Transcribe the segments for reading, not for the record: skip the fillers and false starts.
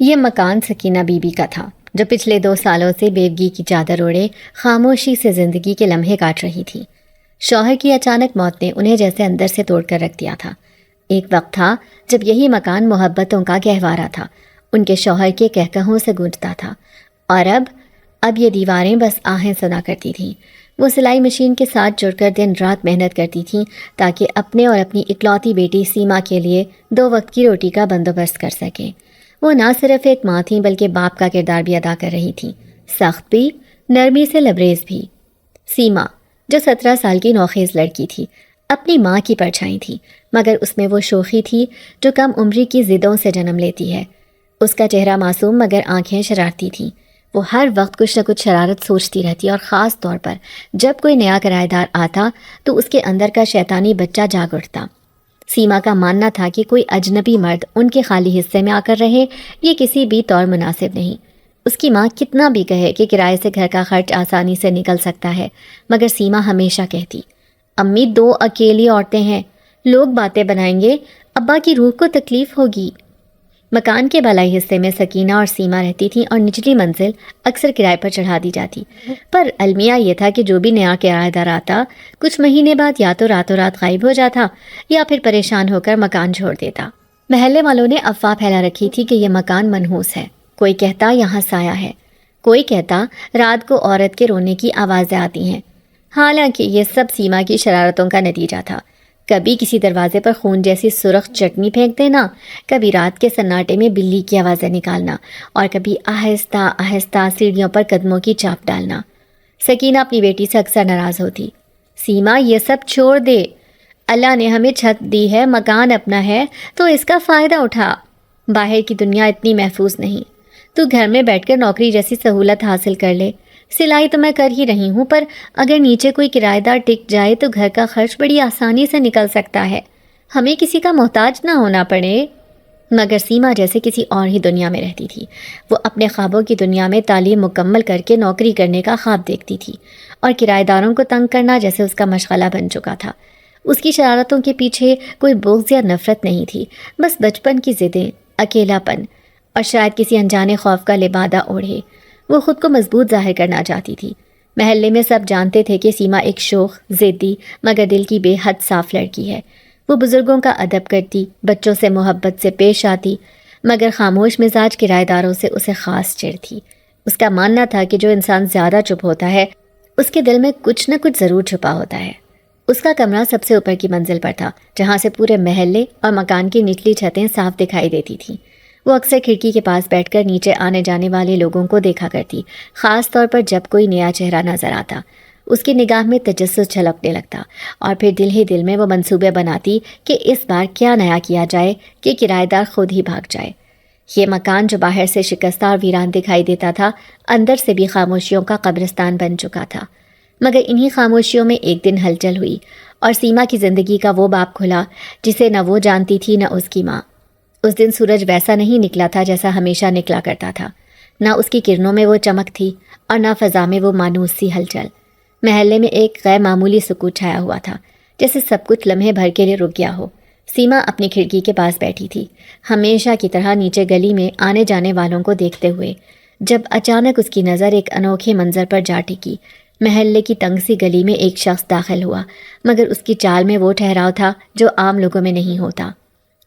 یہ مکان Sakina be be کا تھا، جو پچھلے 2 سالوں سے بیوگی کی چادر اوڑھے خاموشی سے زندگی کے لمحے کاٹ رہی تھی۔ شوہر کی اچانک موت نے انہیں جیسے اندر سے توڑ کر رکھ دیا تھا۔ ایک وقت تھا جب یہی مکان محبتوں کا گہوارہ تھا، ان کے شوہر کے کہکہوں سے گونجتا تھا، اور اب یہ دیواریں بس آہیں سنا کرتی تھیں۔ وہ سلائی مشین کے ساتھ جڑ کر دن رات محنت کرتی تھیں تاکہ اپنے اور اپنی اکلوتی بیٹی سیما کے لیے 2 وقت کی روٹی کا بندوبست کر سکیں۔ وہ نہ صرف ایک ماں تھیں بلکہ باپ کا کردار بھی ادا کر رہی تھیں، سخت بھی، نرمی سے لبریز بھی۔ سیما، جو 17 سال کی نوخیز لڑکی تھی، اپنی ماں کی پرچھائی تھی، مگر اس میں وہ شوخی تھی جو کم عمری کی ضدوں سے جنم لیتی ہے۔ اس کا چہرہ معصوم مگر آنکھیں شرارتی تھیں۔ وہ ہر وقت کچھ نہ کچھ شرارت سوچتی رہتی، اور خاص طور پر جب کوئی نیا کرایہ دار آتا تو اس کے اندر کا شیطانی بچہ جاگ اٹھتا۔ سیما کا ماننا تھا کہ کوئی اجنبی مرد ان کے خالی حصے میں آ کر رہے، یہ کسی بھی طور مناسب نہیں۔ اس کی ماں کتنا بھی کہے کہ کرائے سے گھر کا خرچ آسانی سے نکل سکتا ہے، مگر سیما ہمیشہ کہتی، امی 2 اکیلی عورتیں ہیں، لوگ باتیں بنائیں گے، ابا کی روح کو تکلیف ہوگی۔ مکان کے بالائی حصے میں سکینہ اور سیما رہتی تھیں، اور نچلی منزل اکثر کرائے پر چڑھا دی جاتی۔ پر المیہ یہ تھا کہ جو بھی نیا کرایہ دار آتا، کچھ مہینے بعد یا تو راتوں رات غائب ہو جاتا یا پھر پریشان ہو کر مکان چھوڑ دیتا۔ محلے والوں نے افواہ پھیلا رکھی تھی کہ یہ مکان منحوس ہے۔ کوئی کہتا یہاں سایہ ہے، کوئی کہتا رات کو عورت کے رونے کی آوازیں آتی ہیں۔ حالانکہ یہ سب سیما کی شرارتوں کا نتیجہ تھا۔ کبھی کسی دروازے پر خون جیسی سرخ چٹنی پھینک دینا، کبھی رات کے سناٹے میں بلی کی آوازیں نکالنا، اور کبھی آہستہ آہستہ سیڑھیوں پر قدموں کی چاپ ڈالنا۔ سکینہ اپنی بیٹی سے اکثر ناراض ہوتی، سیما یہ سب چھوڑ دے، اللہ نے ہمیں چھت دی ہے، مکان اپنا ہے تو اس کا فائدہ اٹھا۔ باہر کی دنیا اتنی محفوظ نہیں، تو گھر میں بیٹھ کر نوکری جیسی سہولت حاصل کر لے۔ سلائی تو میں کر ہی رہی ہوں، پر اگر نیچے کوئی کرایہ دار ٹک جائے تو گھر کا خرچ بڑی آسانی سے نکل سکتا ہے، ہمیں کسی کا محتاج نہ ہونا پڑے۔ مگر سیما جیسے کسی اور ہی دنیا میں رہتی تھی۔ وہ اپنے خوابوں کی دنیا میں تعلیم مکمل کر کے نوکری کرنے کا خواب دیکھتی تھی، اور کرایہ داروں کو تنگ کرنا جیسے اس کا مشغلہ بن چکا تھا۔ اس کی شرارتوں کے پیچھے کوئی بغض یا نفرت نہیں تھی، بس بچپن کی ضدیں، اکیلا پن، اور شاید کسی انجانے خوف کا لبادہ اوڑھے۔ وہ خود کو مضبوط ظاہر کرنا چاہتی تھی۔ محلے میں سب جانتے تھے کہ سیما ایک شوخ، ضدی مگر دل کی بے حد صاف لڑکی ہے۔ وہ بزرگوں کا ادب کرتی، بچوں سے محبت سے پیش آتی، مگر خاموش مزاج کرایہ داروں سے اسے خاص چڑ تھی۔ اس کا ماننا تھا کہ جو انسان زیادہ چپ ہوتا ہے، اس کے دل میں کچھ نہ کچھ ضرور چھپا ہوتا ہے۔ اس کا کمرہ سب سے اوپر کی منزل پر تھا، جہاں سے پورے محلے اور مکان کی نچلی چھتیں صاف دکھائی دیتی تھیں۔ وہ اکثر کھڑکی کے پاس بیٹھ کر نیچے آنے جانے والے لوگوں کو دیکھا کرتی، خاص طور پر جب کوئی نیا چہرہ نظر آتا۔ اس کی نگاہ میں تجسس چھلکنے لگتا، اور پھر دل ہی دل میں وہ منصوبے بناتی کہ اس بار کیا نیا کیا جائے کہ کرایہ دار خود ہی بھاگ جائے۔ یہ مکان جو باہر سے شکستہ اور ویران دکھائی دیتا تھا، اندر سے بھی خاموشیوں کا قبرستان بن چکا تھا۔ مگر انہی خاموشیوں میں ایک دن ہلچل ہوئی، اور سیما کی زندگی کا وہ باب کھلا جسے نہ وہ جانتی تھی نہ اس کی ماں۔ اس دن سورج ویسا نہیں نکلا تھا جیسا ہمیشہ نکلا کرتا تھا، نہ اس کی کرنوں میں وہ چمک تھی اور نہ فضا میں وہ مانوس سی ہلچل۔ محلے میں ایک غیر معمولی سکوت چھایا ہوا تھا، جیسے سب کچھ لمحے بھر کے لیے رک گیا ہو۔ سیما اپنی کھڑکی کے پاس بیٹھی تھی، ہمیشہ کی طرح نیچے گلی میں آنے جانے والوں کو دیکھتے ہوئے، جب اچانک اس کی نظر ایک انوکھے منظر پر جا ٹکی۔ محلے کی تنگ سی گلی میں ایک شخص داخل ہوا، مگر اس کی چال میں وہ ٹھہراؤ تھا جو عام لوگوں میں نہیں ہوتا۔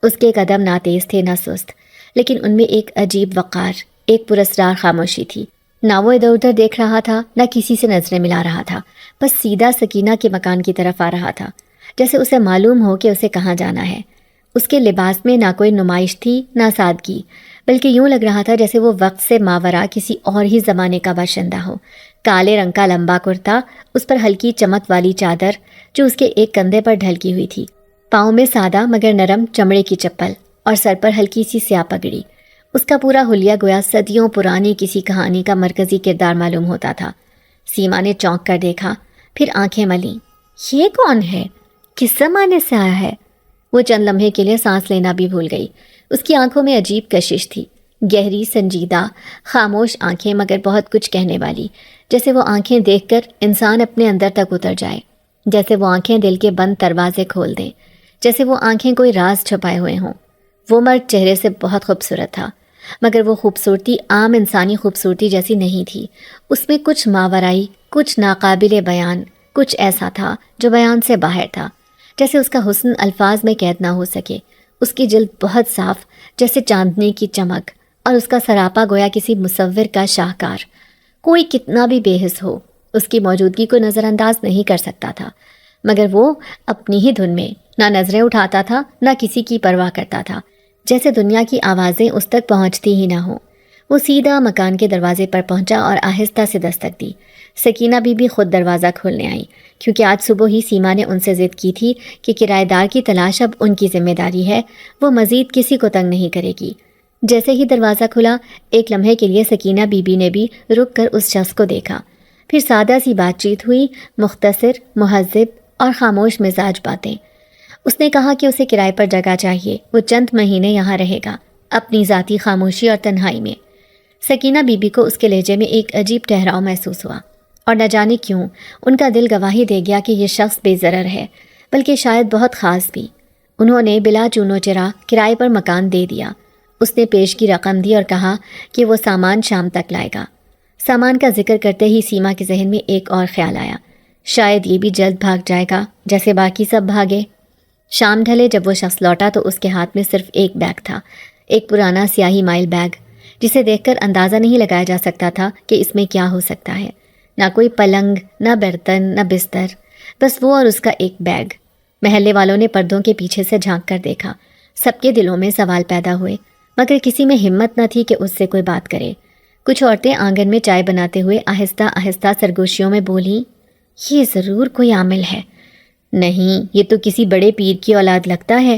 اس کے قدم نہ تیز تھے نہ سست، لیکن ان میں ایک عجیب وقار، ایک پراسرار خاموشی تھی۔ نہ وہ ادھر ادھر دیکھ رہا تھا، نہ کسی سے نظریں ملا رہا تھا، بس سیدھا سکینہ کے مکان کی طرف آ رہا تھا، جیسے اسے معلوم ہو کہ اسے کہاں جانا ہے۔ اس کے لباس میں نہ کوئی نمائش تھی نہ سادگی، بلکہ یوں لگ رہا تھا جیسے وہ وقت سے ماورا کسی اور ہی زمانے کا باشندہ ہو۔ کالے رنگ کا لمبا کرتا، اس پر ہلکی چمک والی چادر جو اس کے ایک کندھے پر ڈھلکی ہوئی تھی، پاؤں میں سادہ مگر نرم چمڑے کی چپل، اور سر پر ہلکی سی سیاہ پگڑی۔ اس کا پورا حلیہ گویا صدیوں پرانی کسی کہانی کا مرکزی کردار معلوم ہوتا تھا۔ سیما نے چونک کر دیکھا، پھر آنکھیں ملیں۔ یہ کون ہے؟ کس زمانے سے آیا ہے؟ وہ چند لمحے کے لیے سانس لینا بھی بھول گئی۔ اس کی آنکھوں میں عجیب کشش تھی، گہری، سنجیدہ، خاموش آنکھیں مگر بہت کچھ کہنے والی، جیسے وہ آنکھیں دیکھ کر انسان اپنے اندر تک اتر جائے، جیسے وہ آنکھیں دل کے بند دروازے کھول دیں، جیسے وہ آنکھیں کوئی راز چھپائے ہوئے ہوں۔ وہ مرد چہرے سے بہت خوبصورت تھا، مگر وہ خوبصورتی عام انسانی خوبصورتی جیسی نہیں تھی. اس میں کچھ ماورائی، کچھ ناقابل بیان، کچھ ایسا تھا جو بیان سے باہر تھا، جیسے اس کا حسن الفاظ میں قید نہ ہو سکے. اس کی جلد بہت صاف جیسے چاندنی کی چمک، اور اس کا سراپا گویا کسی مصور کا شاہکار. کوئی کتنا بھی بے حس ہو اس کی موجودگی کو نظر انداز نہیں کر سکتا تھا، مگر وہ اپنی ہی دھن میں نہ نظریں اٹھاتا تھا نہ کسی کی پرواہ کرتا تھا، جیسے دنیا کی آوازیں اس تک پہنچتی ہی نہ ہوں. وہ سیدھا مکان کے دروازے پر پہنچا اور آہستہ سے دستک دی. سکینہ بی بی خود دروازہ کھولنے آئی، کیونکہ آج صبح ہی سیما نے ان سے ضد کی تھی کہ کرایہ دار کی تلاش اب ان کی ذمہ داری ہے، وہ مزید کسی کو تنگ نہیں کرے گی. جیسے ہی دروازہ کھلا، ایک لمحے کے لیے سکینہ بی بی نے بھی رک کر اس شخص کو دیکھا. پھر سادہ سی بات چیت ہوئی، مختصر، مہذب اور خاموش مزاج باتیں. اس نے کہا کہ اسے کرائے پر جگہ چاہیے، وہ چند مہینے یہاں رہے گا، اپنی ذاتی خاموشی اور تنہائی میں. سکینہ بی بی کو اس کے لہجے میں ایک عجیب ٹھہراؤ محسوس ہوا، اور نہ جانے کیوں ان کا دل گواہی دے گیا کہ یہ شخص بے ضرر ہے، بلکہ شاید بہت خاص بھی. انہوں نے بلا چون و چرا کرائے پر مکان دے دیا. اس نے پیش کی رقم دی اور کہا کہ وہ سامان شام تک لائے گا. سامان کا ذکر کرتے ہی سیما کے ذہن میں ایک اور خیال آیا، شاید یہ بھی جلد بھاگ جائے گا جیسے باقی سب بھاگے. شام ڈھلے جب وہ شخص لوٹا تو اس کے ہاتھ میں صرف ایک بیگ تھا، ایک پرانا سیاہی مائل بیگ، جسے دیکھ کر اندازہ نہیں لگایا جا سکتا تھا کہ اس میں کیا ہو سکتا ہے. نہ کوئی پلنگ، نہ برتن، نہ بستر، بس وہ اور اس کا ایک بیگ. محلے والوں نے پردوں کے پیچھے سے جھانک کر دیکھا. سب کے دلوں میں سوال پیدا ہوئے، مگر کسی میں ہمت نہ تھی کہ اس سے کوئی بات کرے. کچھ عورتیں آنگن میں چائے بناتے ہوئے آہستہ آہستہ سرگوشیوں میں بولیں، یہ ضرور کوئی عامل ہے. نہیں، یہ تو کسی بڑے پیر کی اولاد لگتا ہے.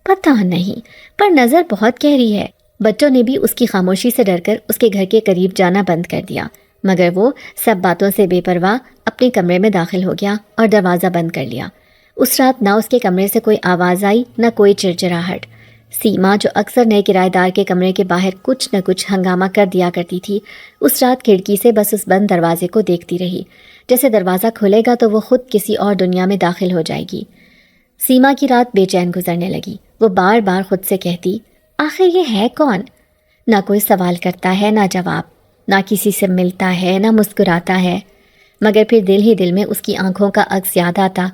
پتہ نہیں، پر نظر بہت گہری ہے. بچوں نے بھی اس کی خاموشی سے ڈر کر اس کے گھر کے قریب جانا بند کر دیا، مگر وہ سب باتوں سے بے پرواہ اپنے کمرے میں داخل ہو گیا اور دروازہ بند کر لیا. اس رات نہ اس کے کمرے سے کوئی آواز آئی، نہ کوئی چڑچڑاہٹ. سیما جو اکثر نئے کرایہ دار کے کمرے کے باہر کچھ نہ کچھ ہنگامہ کر دیا کرتی تھی، اس رات کھڑکی سے بس اس بند دروازے کو دیکھتی رہی، جیسے دروازہ کھلے گا تو وہ خود کسی اور دنیا میں داخل ہو جائے گی. سیما کی رات بے چین گزرنے لگی. وہ بار بار خود سے کہتی، آخر یہ ہے کون؟ نہ کوئی سوال کرتا ہے، نہ جواب، نہ کسی سے ملتا ہے، نہ مسکراتا ہے. مگر پھر دل ہی دل میں اس کی آنکھوں کا عکس یاد آتا،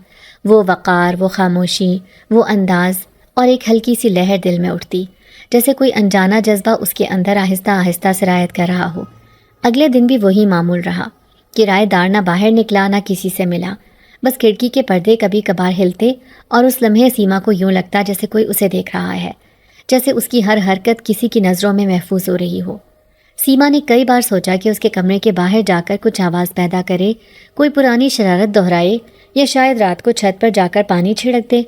وہ وقار، وہ خاموشی، وہ انداز، اور ایک ہلکی سی لہر دل میں اٹھتی، جیسے کوئی انجانا جذبہ اس کے اندر آہستہ آہستہ سرایت کر رہا ہو. اگلے دن بھی وہی معمول رہا. کرایہ دار نہ باہر نکلا نہ کسی سے ملا، بس کھڑکی کے پردے کبھی کبھار ہلتے اور اس لمحے سیما کو یوں لگتا جیسے کوئی اسے دیکھ رہا ہے، جیسے اس کی ہر حرکت کسی کی نظروں میں محفوظ ہو رہی ہو. سیما نے کئی بار سوچا کہ اس کے کمرے کے باہر جا کر کچھ آواز پیدا کرے، کوئی پرانی شرارت دہرائے، یا شاید رات کو چھت پر جا کر پانی چھڑک دے،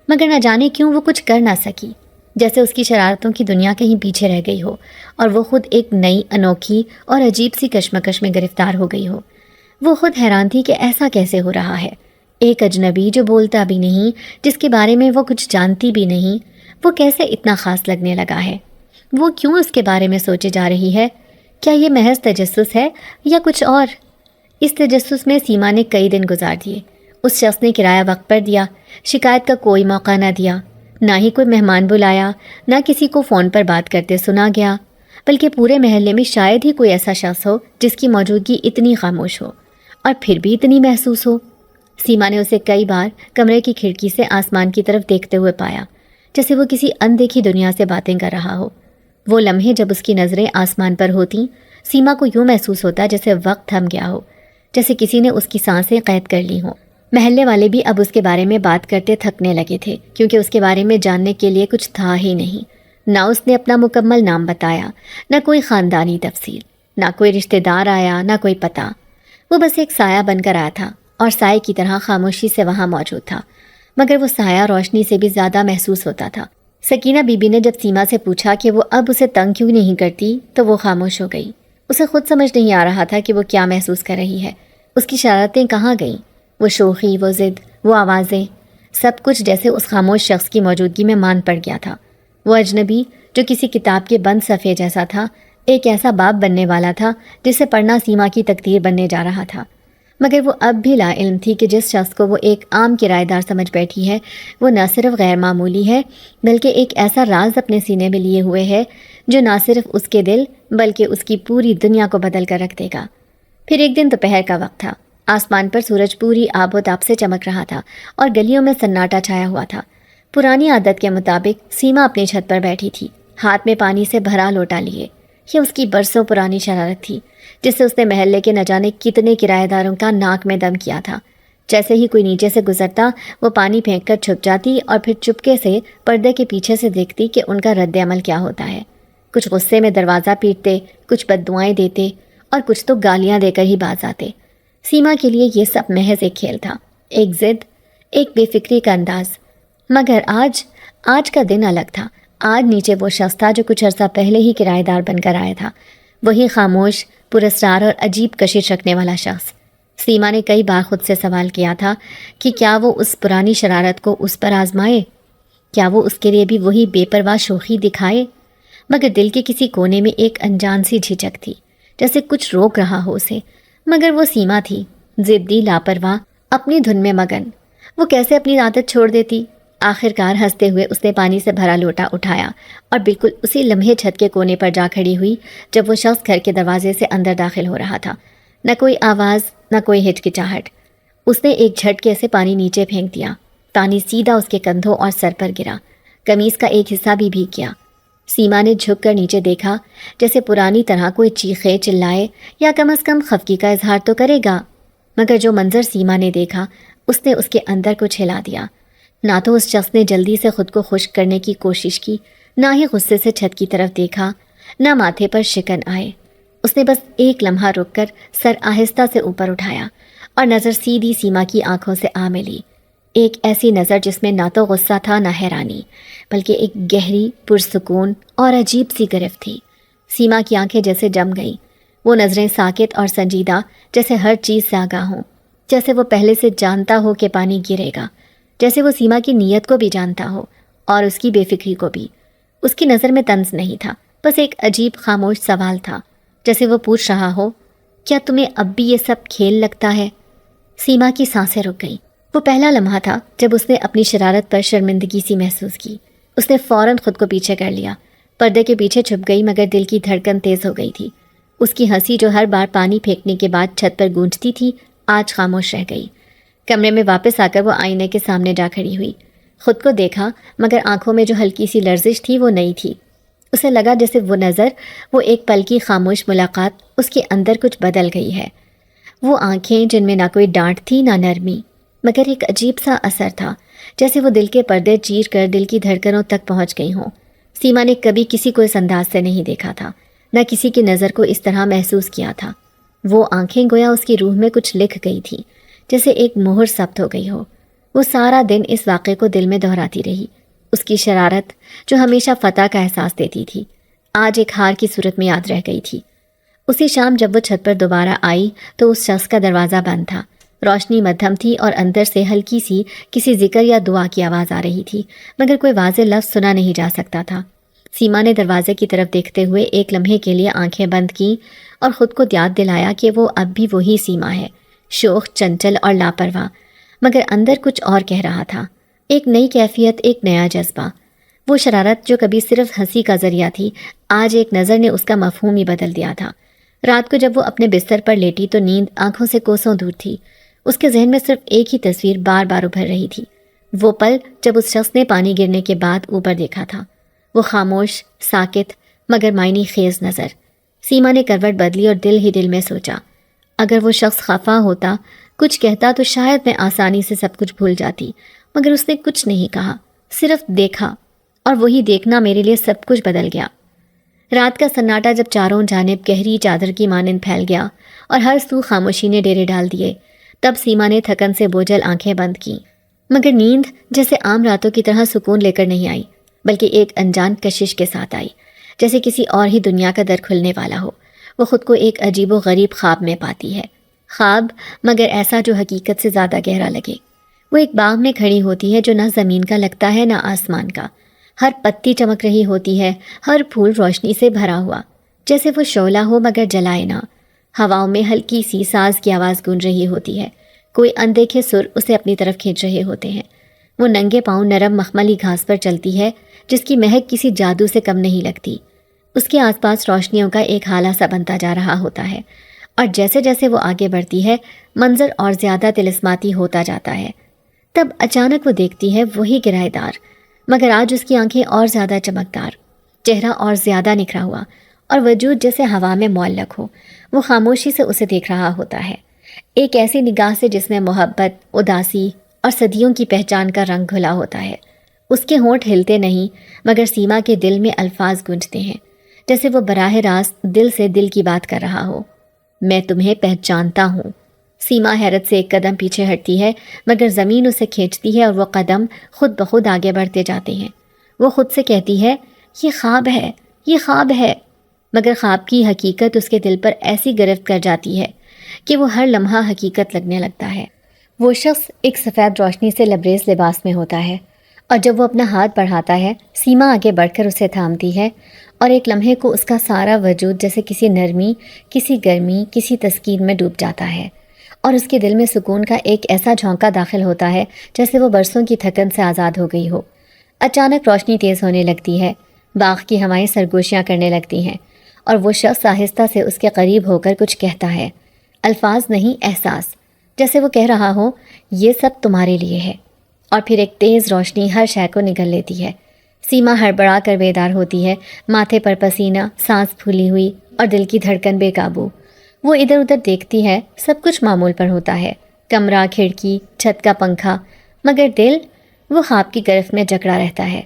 مگر نہ جانے کیوں وہ کچھ کر نہ سکی، جیسے اس کی شرارتوں کی دنیا کہیں پیچھے رہ گئی ہو اور وہ خود ایک نئی، انوکھی اور عجیب سی کشمکش میں گرفتار ہو گئی ہو. وہ خود حیران تھی کہ ایسا کیسے ہو رہا ہے. ایک اجنبی جو بولتا بھی نہیں، جس کے بارے میں وہ کچھ جانتی بھی نہیں، وہ کیسے اتنا خاص لگنے لگا ہے؟ وہ کیوں اس کے بارے میں سوچے جا رہی ہے؟ کیا یہ محض تجسس ہے یا کچھ اور؟ اس تجسس میں سیما نے کئی دن گزار دیے. اس شخص نے کرایہ وقت پر دیا، شکایت کا کوئی موقع نہ دیا، نہ ہی کوئی مہمان بلایا، نہ کسی کو فون پر بات کرتے سنا گیا، بلکہ پورے محلے میں شاید ہی کوئی ایسا شخص ہو جس کی موجودگی اتنی خاموش ہو اور پھر بھی اتنی محسوس ہو. سیما نے اسے کئی بار کمرے کی کھڑکی سے آسمان کی طرف دیکھتے ہوئے پایا، جیسے وہ کسی اندیکھی دنیا سے باتیں کر رہا ہو. وہ لمحے جب اس کی نظریں آسمان پر ہوتیں، سیما کو یوں محسوس ہوتا جیسے وقت تھم گیا ہو، جیسے کسی نے اس کی سانسیں قید کر لی ہوں. محلے والے بھی اب اس کے بارے میں بات کرتے تھکنے لگے تھے، کیونکہ اس کے بارے میں جاننے کے لیے کچھ تھا ہی نہیں. نہ اس نے اپنا مکمل نام بتایا، نہ کوئی خاندانی تفصیل، نہ کوئی رشتہ دار آیا، نہ کوئی پتہ. وہ بس ایک سایہ بن کر آیا تھا اور سائے کی طرح خاموشی سے وہاں موجود تھا، مگر وہ سایہ روشنی سے بھی زیادہ محسوس ہوتا تھا. سکینہ بی بی نے جب سیما سے پوچھا کہ وہ اب اسے تنگ کیوں نہیں کرتی تو وہ خاموش ہو گئی. اسے خود سمجھ نہیں آ رہا تھا کہ وہ کیا محسوس کر رہی ہے. اس کی شرارتیں کہاں گئیں؟ وہ شوخی، وہ ضد، وہ آوازیں، سب کچھ جیسے اس خاموش شخص کی موجودگی میں مان پڑ گیا تھا. وہ اجنبی جو کسی کتاب کے بند صفحے جیسا تھا، ایک ایسا باب بننے والا تھا جسے پڑھنا سیما کی تقدیر بننے جا رہا تھا، مگر وہ اب بھی لا علم تھی کہ جس شخص کو وہ ایک عام کرایہ دار سمجھ بیٹھی ہے وہ نہ صرف غیر معمولی ہے بلکہ ایک ایسا راز اپنے سینے میں لیے ہوئے ہے جو نہ صرف اس کے دل بلکہ اس کی پوری دنیا کو بدل کر رکھ دے گا۔ پھر ایک دن دوپہر کا وقت تھا۔ آسمان پر سورج پوری آب و تاب سے چمک رہا تھا اور گلیوں میں سناٹا چھایا ہوا تھا۔ پرانی عادت کے مطابق سیما اپنی چھت پر بیٹھی تھی، ہاتھ میں پانی سے بھرا لوٹا لیے۔ یہ اس کی برسوں پرانی شرارت تھی جس سے اس نے محلے کے نہ جانے کتنے کرایہ داروں کا ناک میں دم کیا تھا۔ جیسے ہی کوئی نیچے سے گزرتا وہ پانی پھینک کر چھپ جاتی اور پھر چپکے سے پردے کے پیچھے سے دیکھتی کہ ان کا رد عمل کیا ہوتا ہے۔ کچھ غصے میں دروازہ پیٹتے، کچھ بددعائیں دیتے اور کچھ تو گالیاں دے کر ہی باز آتے۔ سیما کے لیے یہ سب محض ایک کھیل تھا، ایک ضد، ایک بے فکری کا انداز۔ مگر آج کا دن الگ تھا۔ آج نیچے وہ شخص تھا جو کچھ عرصہ پہلے ہی کرایہ دار بن کر آیا تھا، وہی خاموش، پراسرار اور عجیب کشش رکھنے والا شخص۔ سیما نے کئی بار خود سے سوال کیا تھا کہ کیا وہ اس پرانی شرارت کو اس پر آزمائے، کیا وہ اس کے لیے بھی وہی بے پرواہ شوخی دکھائے؟ مگر دل کے کسی کونے میں ایک انجان سی جھجک تھی، جیسے کچھ روک رہا ہو اسے۔ مگر وہ سیما تھی، ضدی، لاپرواہ، اپنی دھن میں مگن۔ وہ کیسے اپنی عادت چھوڑ دیتی؟ آخرکار ہنستے ہوئے اس نے پانی سے بھرا لوٹا اٹھایا اور بالکل اسی لمحے چھت کے کونے پر جا کھڑی ہوئی جب وہ شخص گھر کے دروازے سے اندر داخل ہو رہا تھا۔ نہ کوئی آواز، نہ کوئی ہچکچاہٹ۔ اس نے ایک جھٹکے سے پانی نیچے پھینک دیا۔ پانی سیدھا اس کے کندھوں اور سر پر گرا، قمیص کا ایک حصہ بھی بھیگ گیا۔ سیما نے جھک کر نیچے دیکھا، جیسے پرانی طرح کوئی چیخے، چلائے یا کم از کم خفگی کا اظہار تو کرے گا۔ مگر جو منظر سیما نے دیکھا اس نے اس کے اندر کچھ ہلا دیا۔ نہ تو اس شخص نے جلدی سے خود کو خشک کرنے کی کوشش کی، نہ ہی غصے سے چھت کی طرف دیکھا، نہ ماتھے پر شکن آئے۔ اس نے بس ایک لمحہ رک کر سر آہستہ سے اوپر اٹھایا اور نظر سیدھی سیما کی آنکھوں سے آ ملی۔ ایک ایسی نظر جس میں نہ تو غصہ تھا نہ حیرانی، بلکہ ایک گہری، پرسکون اور عجیب سی گرفت تھی۔ سیما کی آنکھیں جیسے جم گئیں، وہ نظریں ساکت اور سنجیدہ، جیسے ہر چیز سے آگاہ ہوں، جیسے وہ پہلے سے جانتا ہو کہ پانی گرے گا، جیسے وہ سیما کی نیت کو بھی جانتا ہو اور اس کی بے فکری کو بھی۔ اس کی نظر میں طنز نہیں تھا، بس ایک عجیب خاموش سوال تھا، جیسے وہ پوچھ رہا ہو، کیا تمہیں اب بھی یہ سب کھیل لگتا ہے؟ سیما کی سانسیں رک گئیں۔ وہ پہلا لمحہ تھا جب اس نے اپنی شرارت پر شرمندگی سی محسوس کی۔ اس نے فوراً خود کو پیچھے کر لیا، پردے کے پیچھے چھپ گئی، مگر دل کی دھڑکن تیز ہو گئی تھی۔ اس کی ہنسی جو ہر بار پانی پھینکنے کے بعد چھت پر گونجتی تھی، آج خاموش رہ گئی۔ کمرے میں واپس آ کر وہ آئینے کے سامنے جا کھڑی ہوئی، خود کو دیکھا، مگر آنکھوں میں جو ہلکی سی لرزش تھی وہ نئی تھی۔ اسے لگا جیسے وہ نظر، وہ ایک پل کی خاموش ملاقات اس کے اندر کچھ بدل گئی ہے۔ وہ آنکھیں جن میں نہ کوئی ڈانٹ تھی نہ نرمی، مگر ایک عجیب سا اثر تھا، جیسے وہ دل کے پردے چیر کر دل کی دھڑکنوں تک پہنچ گئی ہوں۔ سیما نے کبھی کسی کو اس انداز سے نہیں دیکھا تھا، نہ کسی کی نظر کو اس طرح محسوس کیا تھا۔ وہ آنکھیں گویا اس کی روح میں کچھ لکھ گئی تھی، جیسے ایک مہر ثبت ہو گئی ہو۔ وہ سارا دن اس واقعے کو دل میں دہراتی رہی۔ اس کی شرارت جو ہمیشہ فتح کا احساس دیتی تھی، آج ایک ہار کی صورت میں یاد رہ گئی تھی۔ اسی شام جب وہ چھت پر دوبارہ آئی تو اس شخص کا دروازہ بند تھا، روشنی مدھم تھی اور اندر سے ہلکی سی کسی ذکر یا دعا کی آواز آ رہی تھی، مگر کوئی واضح لفظ سنا نہیں جا سکتا تھا۔ سیما نے دروازے کی طرف دیکھتے ہوئے ایک لمحے کے لیے آنکھیں بند کیں اور خود کو یاد دلایا کہ وہ اب بھی وہی سیما ہے، شوخ، چنچل اور لاپرواہ، مگر اندر کچھ اور کہہ رہا تھا، ایک نئی کیفیت، ایک نیا جذبہ۔ وہ شرارت جو کبھی صرف ہنسی کا ذریعہ تھی، آج ایک نظر نے اس کا مفہوم ہی بدل دیا تھا۔ رات کو جب وہ اپنے بستر پر لیٹی تو نیند آنکھوں سے کوسوں دور تھی۔ اس کے ذہن میں صرف ایک ہی تصویر بار بار ابھر رہی تھی، وہ پل جب اس شخص نے پانی گرنے کے بعد اوپر دیکھا تھا، وہ خاموش، ساکت مگر معنی خیز نظر۔ سیما نے کروٹ بدلی اور دل ہی دل میں سوچا، اگر وہ شخص خفا ہوتا، کچھ کہتا تو شاید میں آسانی سے سب کچھ بھول جاتی، مگر اس نے کچھ نہیں کہا، صرف دیکھا، اور وہی دیکھنا میرے لیے سب کچھ بدل گیا۔ رات کا سناٹا جب چاروں جانب گہری چادر کی مانند پھیل گیا اور ہر سو خاموشی نے ڈیرے ڈال دیے، تب سیما نے تھکن سے بوجھل آنکھیں بند کیں، مگر نیند جیسے عام راتوں کی طرح سکون لے کر نہیں آئی، بلکہ ایک انجان کشش کے ساتھ آئی، جیسے کسی اور ہی دنیا کا در کھلنے والا ہو۔ وہ خود کو ایک عجیب و غریب خواب میں پاتی ہے، خواب مگر ایسا جو حقیقت سے زیادہ گہرا لگے۔ وہ ایک باغ میں کھڑی ہوتی ہے جو نہ زمین کا لگتا ہے نہ آسمان کا، ہر پتی چمک رہی ہوتی ہے، ہر پھول روشنی سے بھرا ہوا، جیسے وہ شعلہ ہو مگر جلائے نہ۔ ہواؤں میں ہلکی سی ساز کی آواز گونج رہی ہوتی ہے، کوئی اندیکھے سر اسے اپنی طرف کھینچ رہے ہوتے ہیں۔ وہ ننگے پاؤں نرم مخملی گھاس پر چلتی ہے جس کی مہک کسی جادو سے کم نہیں لگتی۔ اس کے آس پاس روشنیوں کا ایک حالہ سا بنتا جا رہا ہوتا ہے، اور جیسے جیسے وہ آگے بڑھتی ہے منظر اور زیادہ طلسماتی ہوتا جاتا ہے۔ تب اچانک وہ دیکھتی ہے وہی کرایہ دار، مگر آج اس کی آنکھیں اور زیادہ چمکدار، چہرہ اور زیادہ نکھرا ہوا، اور وجود جیسے ہوا میں معلق ہو۔ وہ خاموشی سے اسے دیکھ رہا ہوتا ہے، ایک ایسی نگاہ سے جس میں محبت، اداسی اور صدیوں کی پہچان کا رنگ گھلا ہوتا ہے۔ اس کے ہونٹ ہلتے نہیں، مگر سیما کے دل میں الفاظ گونجتے ہیں، جیسے وہ براہ راست دل سے دل کی بات کر رہا ہو۔ میں تمہیں پہچانتا ہوں۔ سیما حیرت سے ایک قدم پیچھے ہٹتی ہے، مگر زمین اسے کھینچتی ہے اور وہ قدم خود بخود آگے بڑھتے جاتے ہیں۔ وہ خود سے کہتی ہے، یہ خواب ہے، یہ خواب ہے، مگر خواب کی حقیقت اس کے دل پر ایسی گرفت کر جاتی ہے کہ وہ ہر لمحہ حقیقت لگنے لگتا ہے۔ وہ شخص ایک سفید روشنی سے لبریز لباس میں ہوتا ہے، اور جب وہ اپنا ہاتھ بڑھاتا ہے سیما آگے بڑھ کر اسے تھامتی ہے، اور ایک لمحے کو اس کا سارا وجود جیسے کسی نرمی، کسی گرمی، کسی تسکین میں ڈوب جاتا ہے، اور اس کے دل میں سکون کا ایک ایسا جھونکا داخل ہوتا ہے جیسے وہ برسوں کی تھکن سے آزاد ہو گئی ہو۔ اچانک روشنی تیز ہونے لگتی ہے، باغ کی ہوائیں سرگوشیاں کرنے لگتی ہیں، اور وہ شخص آہستہ سے اس کے قریب ہو کر کچھ کہتا ہے، الفاظ نہیں احساس، جیسے وہ کہہ رہا ہو یہ سب تمہارے لیے ہے۔ اور پھر ایک تیز روشنی ہر شے کو نگل لیتی ہے۔ سیما ہڑبڑا کر بیدار ہوتی ہے، ماتھے پر پسینہ، سانس پھولی ہوئی اور دل کی دھڑکن بے قابو۔ وہ ادھر ادھر دیکھتی ہے، سب کچھ معمول پر ہوتا ہے، کمرہ، کھڑکی، چھت کا پنکھا، مگر دل وہ خواب کی گرفت میں جکڑا رہتا ہے۔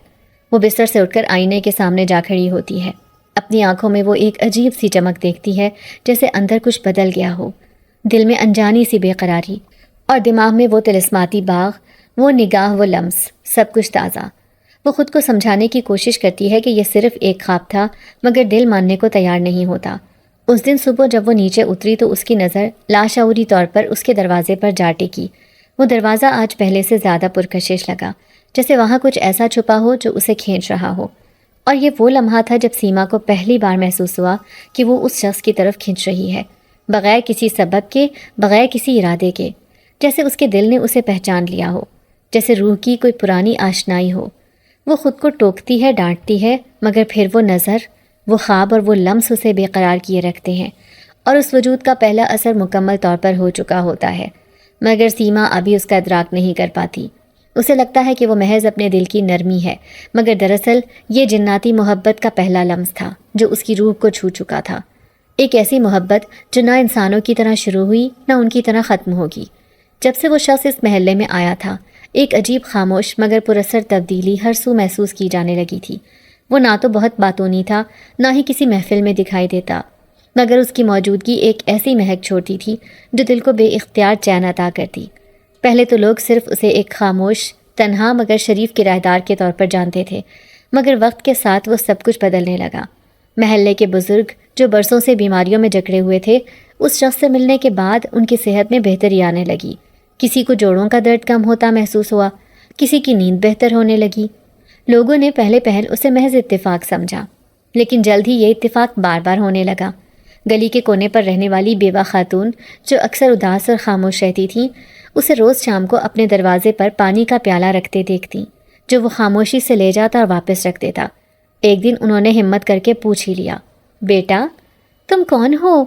وہ بستر سے اٹھ کر آئینے کے سامنے جا کھڑی ہوتی ہے، اپنی آنکھوں میں وہ ایک عجیب سی چمک دیکھتی ہے، جیسے اندر کچھ بدل گیا ہو، دل میں انجانی سی بے قراری، اور دماغ میں وہ طلسماتی باغ، وہ نگاہ، وہ لمس، سب کچھ تازہ۔ وہ خود کو سمجھانے کی کوشش کرتی ہے کہ یہ صرف ایک خواب تھا، مگر دل ماننے کو تیار نہیں ہوتا۔ اس دن صبح جب وہ نیچے اتری تو اس کی نظر لاشعوری طور پر اس کے دروازے پر جا ٹکی۔ وہ دروازہ آج پہلے سے زیادہ پرکشش لگا، جیسے وہاں کچھ ایسا چھپا ہو جو اسے کھینچ رہا ہو، اور یہ وہ لمحہ تھا جب سیما کو پہلی بار محسوس ہوا کہ وہ اس شخص کی طرف کھنچ رہی ہے، بغیر کسی سبب کے، بغیر کسی ارادے کے، جیسے اس کے دل نے اسے پہچان لیا ہو، جیسے روح کی کوئی پرانی آشنائی ہو۔ وہ خود کو ٹوکتی ہے، ڈانٹتی ہے، مگر پھر وہ نظر، وہ خواب اور وہ لمس اسے بے قرار کیے رکھتے ہیں، اور اس وجود کا پہلا اثر مکمل طور پر ہو چکا ہوتا ہے، مگر سیما ابھی اس کا ادراک نہیں کر پاتی۔ اسے لگتا ہے کہ وہ محض اپنے دل کی نرمی ہے، مگر دراصل یہ جناتی محبت کا پہلا لمس تھا جو اس کی روح کو چھو چکا تھا، ایک ایسی محبت جو نہ انسانوں کی طرح شروع ہوئی، نہ ان کی طرح ختم ہوگی۔ جب سے وہ شخص اس محلے میں آیا تھا، ایک عجیب خاموش مگر پراثر تبدیلی ہر سو محسوس کی جانے لگی تھی۔ وہ نہ تو بہت باتونی تھا، نہ ہی کسی محفل میں دکھائی دیتا، مگر اس کی موجودگی ایک ایسی مہک چھوڑتی تھی جو دل کو بے اختیار چین عطا کرتی۔ پہلے تو لوگ صرف اسے ایک خاموش، تنہا مگر شریف کرایہ دار کے طور پر جانتے تھے، مگر وقت کے ساتھ وہ سب کچھ بدلنے لگا۔ محلے کے بزرگ جو برسوں سے بیماریوں میں جکڑے ہوئے تھے، اس شخص سے ملنے کے بعد ان کی صحت میں بہتری آنے لگی۔ کسی کو جوڑوں کا درد کم ہوتا محسوس ہوا، کسی کی نیند بہتر ہونے لگی۔ لوگوں نے پہلے پہل اسے محض اتفاق سمجھا، لیکن جلد ہی یہ اتفاق بار بار ہونے لگا۔ گلی کے کونے پر رہنے والی بیوہ خاتون جو اکثر اداس اور خاموش رہتی تھیں، اسے روز شام کو اپنے دروازے پر پانی کا پیالہ رکھتے دیکھتی، جو وہ خاموشی سے لے جاتا اور واپس رکھ دیتا۔ ایک دن انہوں نے ہمت کر کے پوچھ ہی لیا، بیٹا تم کون ہو؟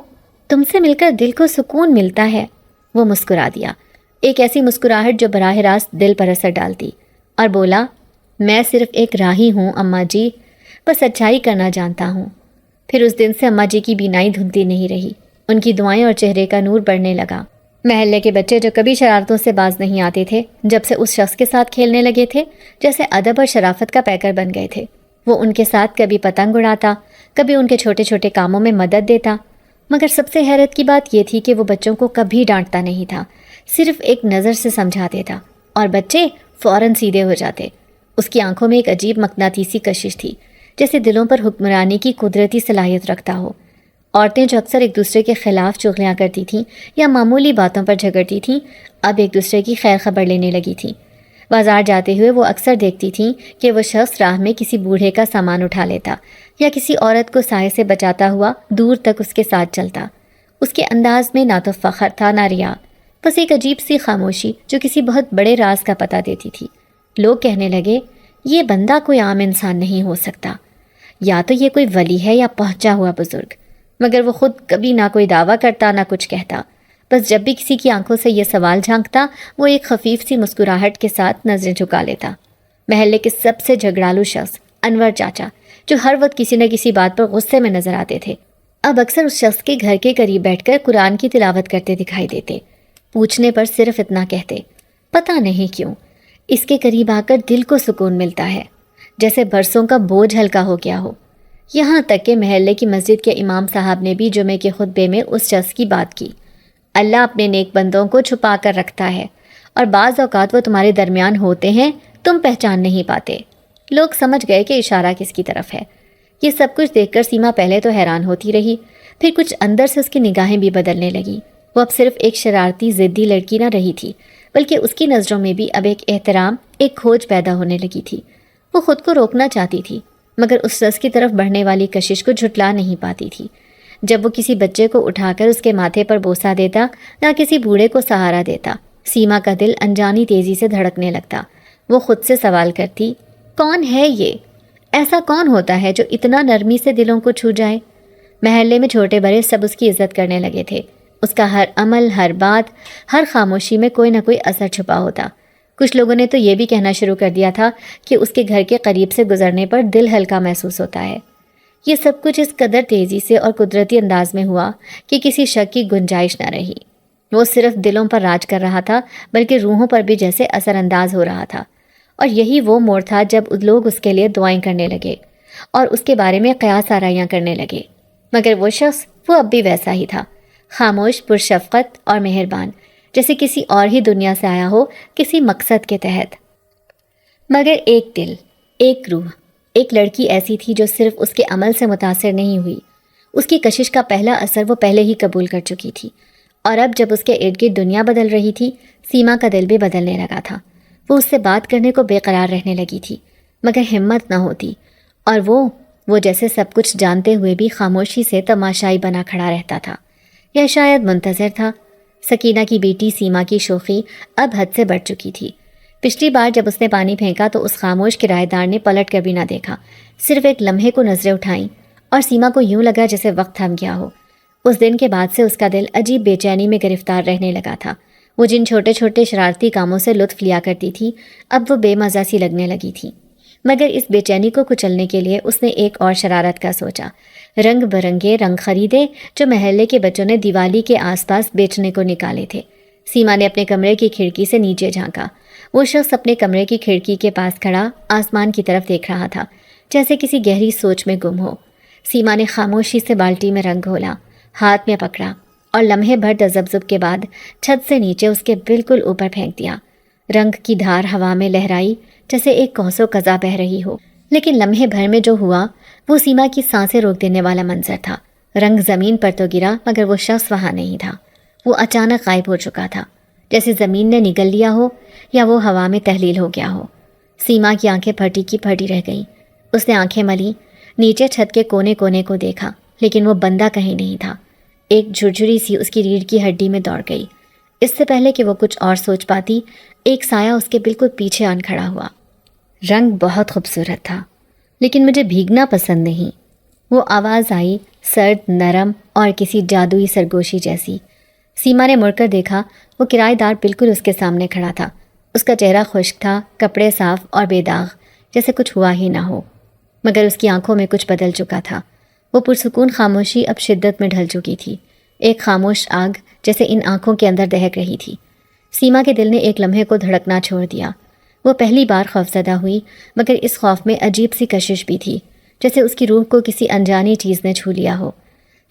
تم سے مل کر دل کو سکون ملتا ہے۔ وہ مسکرا دیا، ایک ایسی مسکراہٹ جو براہ راست دل پر اثر ڈالتی، اور بولا، میں صرف ایک راہی ہوں اماں جی، بس اچھائی کرنا جانتا ہوں۔ پھر اس دن سے اماں جی کی بینائی دھندتی نہیں رہی، ان کی دعائیں اور چہرے کا نور بڑھنے لگا۔ محلے کے بچے جو کبھی شرارتوں سے باز نہیں آتے تھے، جب سے اس شخص کے ساتھ کھیلنے لگے تھے، جیسے ادب اور شرافت کا پیکر بن گئے تھے۔ وہ ان کے ساتھ کبھی پتنگ اڑاتا، کبھی ان کے چھوٹے چھوٹے کاموں میں مدد دیتا، مگر سب سے حیرت کی بات یہ تھی کہ وہ بچوں کو کبھی ڈانٹتا نہیں تھا، صرف ایک نظر سے سمجھا دیتا، اور بچے فوراً سیدھے ہو جاتے۔ اس کی آنکھوں میں ایک عجیب مقناطیسی کشش تھی، جیسے دلوں پر حکمرانی کی قدرتی صلاحیت رکھتا ہو۔ عورتیں جو اکثر ایک دوسرے کے خلاف چغلیاں کرتی تھیں یا معمولی باتوں پر جھگڑتی تھیں، اب ایک دوسرے کی خیر خبر لینے لگی تھیں۔ بازار جاتے ہوئے وہ اکثر دیکھتی تھیں کہ وہ شخص راہ میں کسی بوڑھے کا سامان اٹھا لیتا یا کسی عورت کو سائے سے بچاتا ہوا دور تک اس کے ساتھ چلتا۔ اس کے انداز میں نہ تو فخر تھا نہ ریا، بس ایک عجیب سی خاموشی جو کسی بہت بڑے راز کا پتہ دیتی تھی۔ لوگ کہنے لگے یہ بندہ کوئی عام انسان نہیں ہو سکتا، یا تو یہ کوئی ولی ہے یا پہنچا ہوا بزرگ، مگر وہ خود کبھی نہ کوئی دعویٰ کرتا نہ کچھ کہتا۔ بس جب بھی کسی کی آنکھوں سے یہ سوال جھانکتا وہ ایک خفیف سی مسکراہٹ کے ساتھ نظریں جھکا لیتا۔ محلے کے سب سے جھگڑالو شخص انور چاچا، جو ہر وقت کسی نہ کسی بات پر غصے میں نظر آتے تھے، اب اکثر اس شخص کے گھر کے قریب بیٹھ کر قرآن کی تلاوت کرتے دکھائی دیتے۔ پوچھنے پر صرف اتنا کہتے، پتہ نہیں کیوں اس کے قریب آ کر دل کو سکون ملتا ہے، جیسے برسوں کا بوجھ ہلکا ہو گیا ہو۔ یہاں تک کہ محلے کی مسجد کے امام صاحب نے بھی جمعے کے خطبے میں اس شخص کی بات کی، اللہ اپنے نیک بندوں کو چھپا کر رکھتا ہے اور بعض اوقات وہ تمہارے درمیان ہوتے ہیں، تم پہچان نہیں پاتے۔ لوگ سمجھ گئے کہ اشارہ کس کی طرف ہے۔ یہ سب کچھ دیکھ کر سیما پہلے تو حیران ہوتی رہی، پھر کچھ اندر سے اس کی نگاہیں بھی بدلنے لگیں۔ وہ اب صرف ایک شرارتی ضدی لڑکی نہ رہی تھی، بلکہ اس کی نظروں میں بھی اب ایک احترام، ایک کھوج پیدا ہونے لگی تھی۔ وہ خود کو روکنا چاہتی تھی، مگر اس شخص کی طرف بڑھنے والی کشش کو جھٹلا نہیں پاتی تھی۔ جب وہ کسی بچے کو اٹھا کر اس کے ماتھے پر بوسہ دیتا، نہ کسی بوڑھے کو سہارا دیتا، سیما کا دل انجانی تیزی سے دھڑکنے لگتا۔ وہ خود سے سوال کرتی، کون ہے یہ؟ ایسا کون ہوتا ہے جو اتنا نرمی سے دلوں کو چھو جائے؟ محلے میں چھوٹے بڑے سب اس کی عزت کرنے لگے تھے۔ اس کا ہر عمل، ہر بات، ہر خاموشی میں کوئی نہ کوئی اثر چھپا ہوتا۔ کچھ لوگوں نے تو یہ بھی کہنا شروع کر دیا تھا کہ اس کے گھر کے قریب سے گزرنے پر دل ہلکا محسوس ہوتا ہے۔ یہ سب کچھ اس قدر تیزی سے اور قدرتی انداز میں ہوا کہ کسی شک کی گنجائش نہ رہی۔ وہ صرف دلوں پر راج کر رہا تھا، بلکہ روحوں پر بھی جیسے اثر انداز ہو رہا تھا۔ اور یہی وہ موڑ تھا جب لوگ اس کے لیے دعائیں کرنے لگے اور اس کے بارے میں قیاس آرائیاں کرنے لگے۔ مگر وہ شخص، وہ اب بھی ویسا ہی تھا، خاموش، پرشفقت اور مہربان، جیسے کسی اور ہی دنیا سے آیا ہو، کسی مقصد کے تحت۔ مگر ایک دل، ایک روح، ایک لڑکی ایسی تھی جو صرف اس کے عمل سے متاثر نہیں ہوئی۔ اس کی کشش کا پہلا اثر وہ پہلے ہی قبول کر چکی تھی، اور اب جب اس کے ارد گرد دنیا بدل رہی تھی، سیما کا دل بھی بدلنے لگا تھا۔ وہ اس سے بات کرنے کو بے قرار رہنے لگی تھی، مگر ہمت نہ ہوتی، اور وہ جیسے سب کچھ جانتے ہوئے بھی خاموشی سے تماشائی بنا کھڑا رہتا تھا، یا شاید منتظر تھا۔ سکینہ کی بیٹی سیما کی شوخی اب حد سے بڑھ چکی تھی۔ پچھلی بار جب اس نے پانی پھینکا تو اس خاموش کرایہ دار نے پلٹ کر بھی نہ دیکھا، صرف ایک لمحے کو نظریں اٹھائیں، اور سیما کو یوں لگا جیسے وقت تھم گیا ہو۔ اس دن کے بعد سے اس کا دل عجیب بے چینی میں گرفتار رہنے لگا تھا۔ وہ جن چھوٹے چھوٹے شرارتی کاموں سے لطف لیا کرتی تھی، اب وہ بے مزہ سی لگنے لگی تھی۔ مگر اس بے چینی کو کچلنے کے لیے اس نے ایک اور شرارت کا سوچا۔ رنگ برنگے رنگ خریدے جو محلے کے بچوں نے دیوالی کے آس پاس بیچنے کو نکالے تھے۔ سیما نے اپنے کمرے کی کھڑکی سے نیچے جھانکا۔ وہ شخص اپنے کمرے کی کھڑکی کے پاس کھڑا آسمان کی طرف دیکھ رہا تھا، جیسے کسی گہری سوچ میں گم ہو۔ سیما نے خاموشی سے بالٹی میں رنگ گھولا، ہاتھ میں پکڑا، اور لمحے بھر تذبذب کے بعد چھت سے نیچے اس کے بالکل اوپر پھینک دیا۔ رنگ کی دھار ہوا میں لہرائی جیسے ایک کوسو قزا بہہ رہی ہو، لیکن لمحے بھر میں جو ہوا وہ سیما کی سانسیں روک دینے والا منظر تھا۔ رنگ زمین پر تو گرا، مگر وہ شخص وہاں نہیں تھا۔ وہ اچانک غائب ہو چکا تھا، جیسے زمین نے نگل لیا ہو یا وہ ہوا میں تحلیل ہو گیا ہو۔ سیما کی آنکھیں پھٹی کی پھٹی رہ گئیں۔ اس نے آنکھیں ملی، نیچے چھت کے کونے کونے کو دیکھا، لیکن وہ بندہ کہیں نہیں تھا۔ ایک جھرجھری سی اس کی ریڑھ کی ہڈی میں دوڑ گئی۔ اس سے پہلے کہ وہ کچھ اور سوچ پاتی، ایک سایہ اس کے بالکل پیچھے آن کھڑا ہوا۔ رنگ بہت خوبصورت تھا، لیکن مجھے بھیگنا پسند نہیں۔ وہ آواز آئی، سرد، نرم اور کسی جادوئی سرگوشی جیسی۔ سیما نے مڑ کر دیکھا، وہ کرایہ دار بالکل اس کے سامنے کھڑا تھا۔ اس کا چہرہ خشک تھا، کپڑے صاف اور بے داغ، جیسے کچھ ہوا ہی نہ ہو، مگر اس کی آنکھوں میں کچھ بدل چکا تھا۔ وہ پرسکون خاموشی اب شدت میں ڈھل چکی تھی، ایک خاموش آگ جیسے ان آنکھوں کے اندر دہک رہی تھی۔ سیما کے دل نے ایک لمحے کو دھڑکنا چھوڑ دیا۔ وہ پہلی بار خوفزدہ ہوئی، مگر اس خوف میں عجیب سی کشش بھی تھی، جیسے اس کی روح کو کسی انجانی چیز نے چھو لیا ہو۔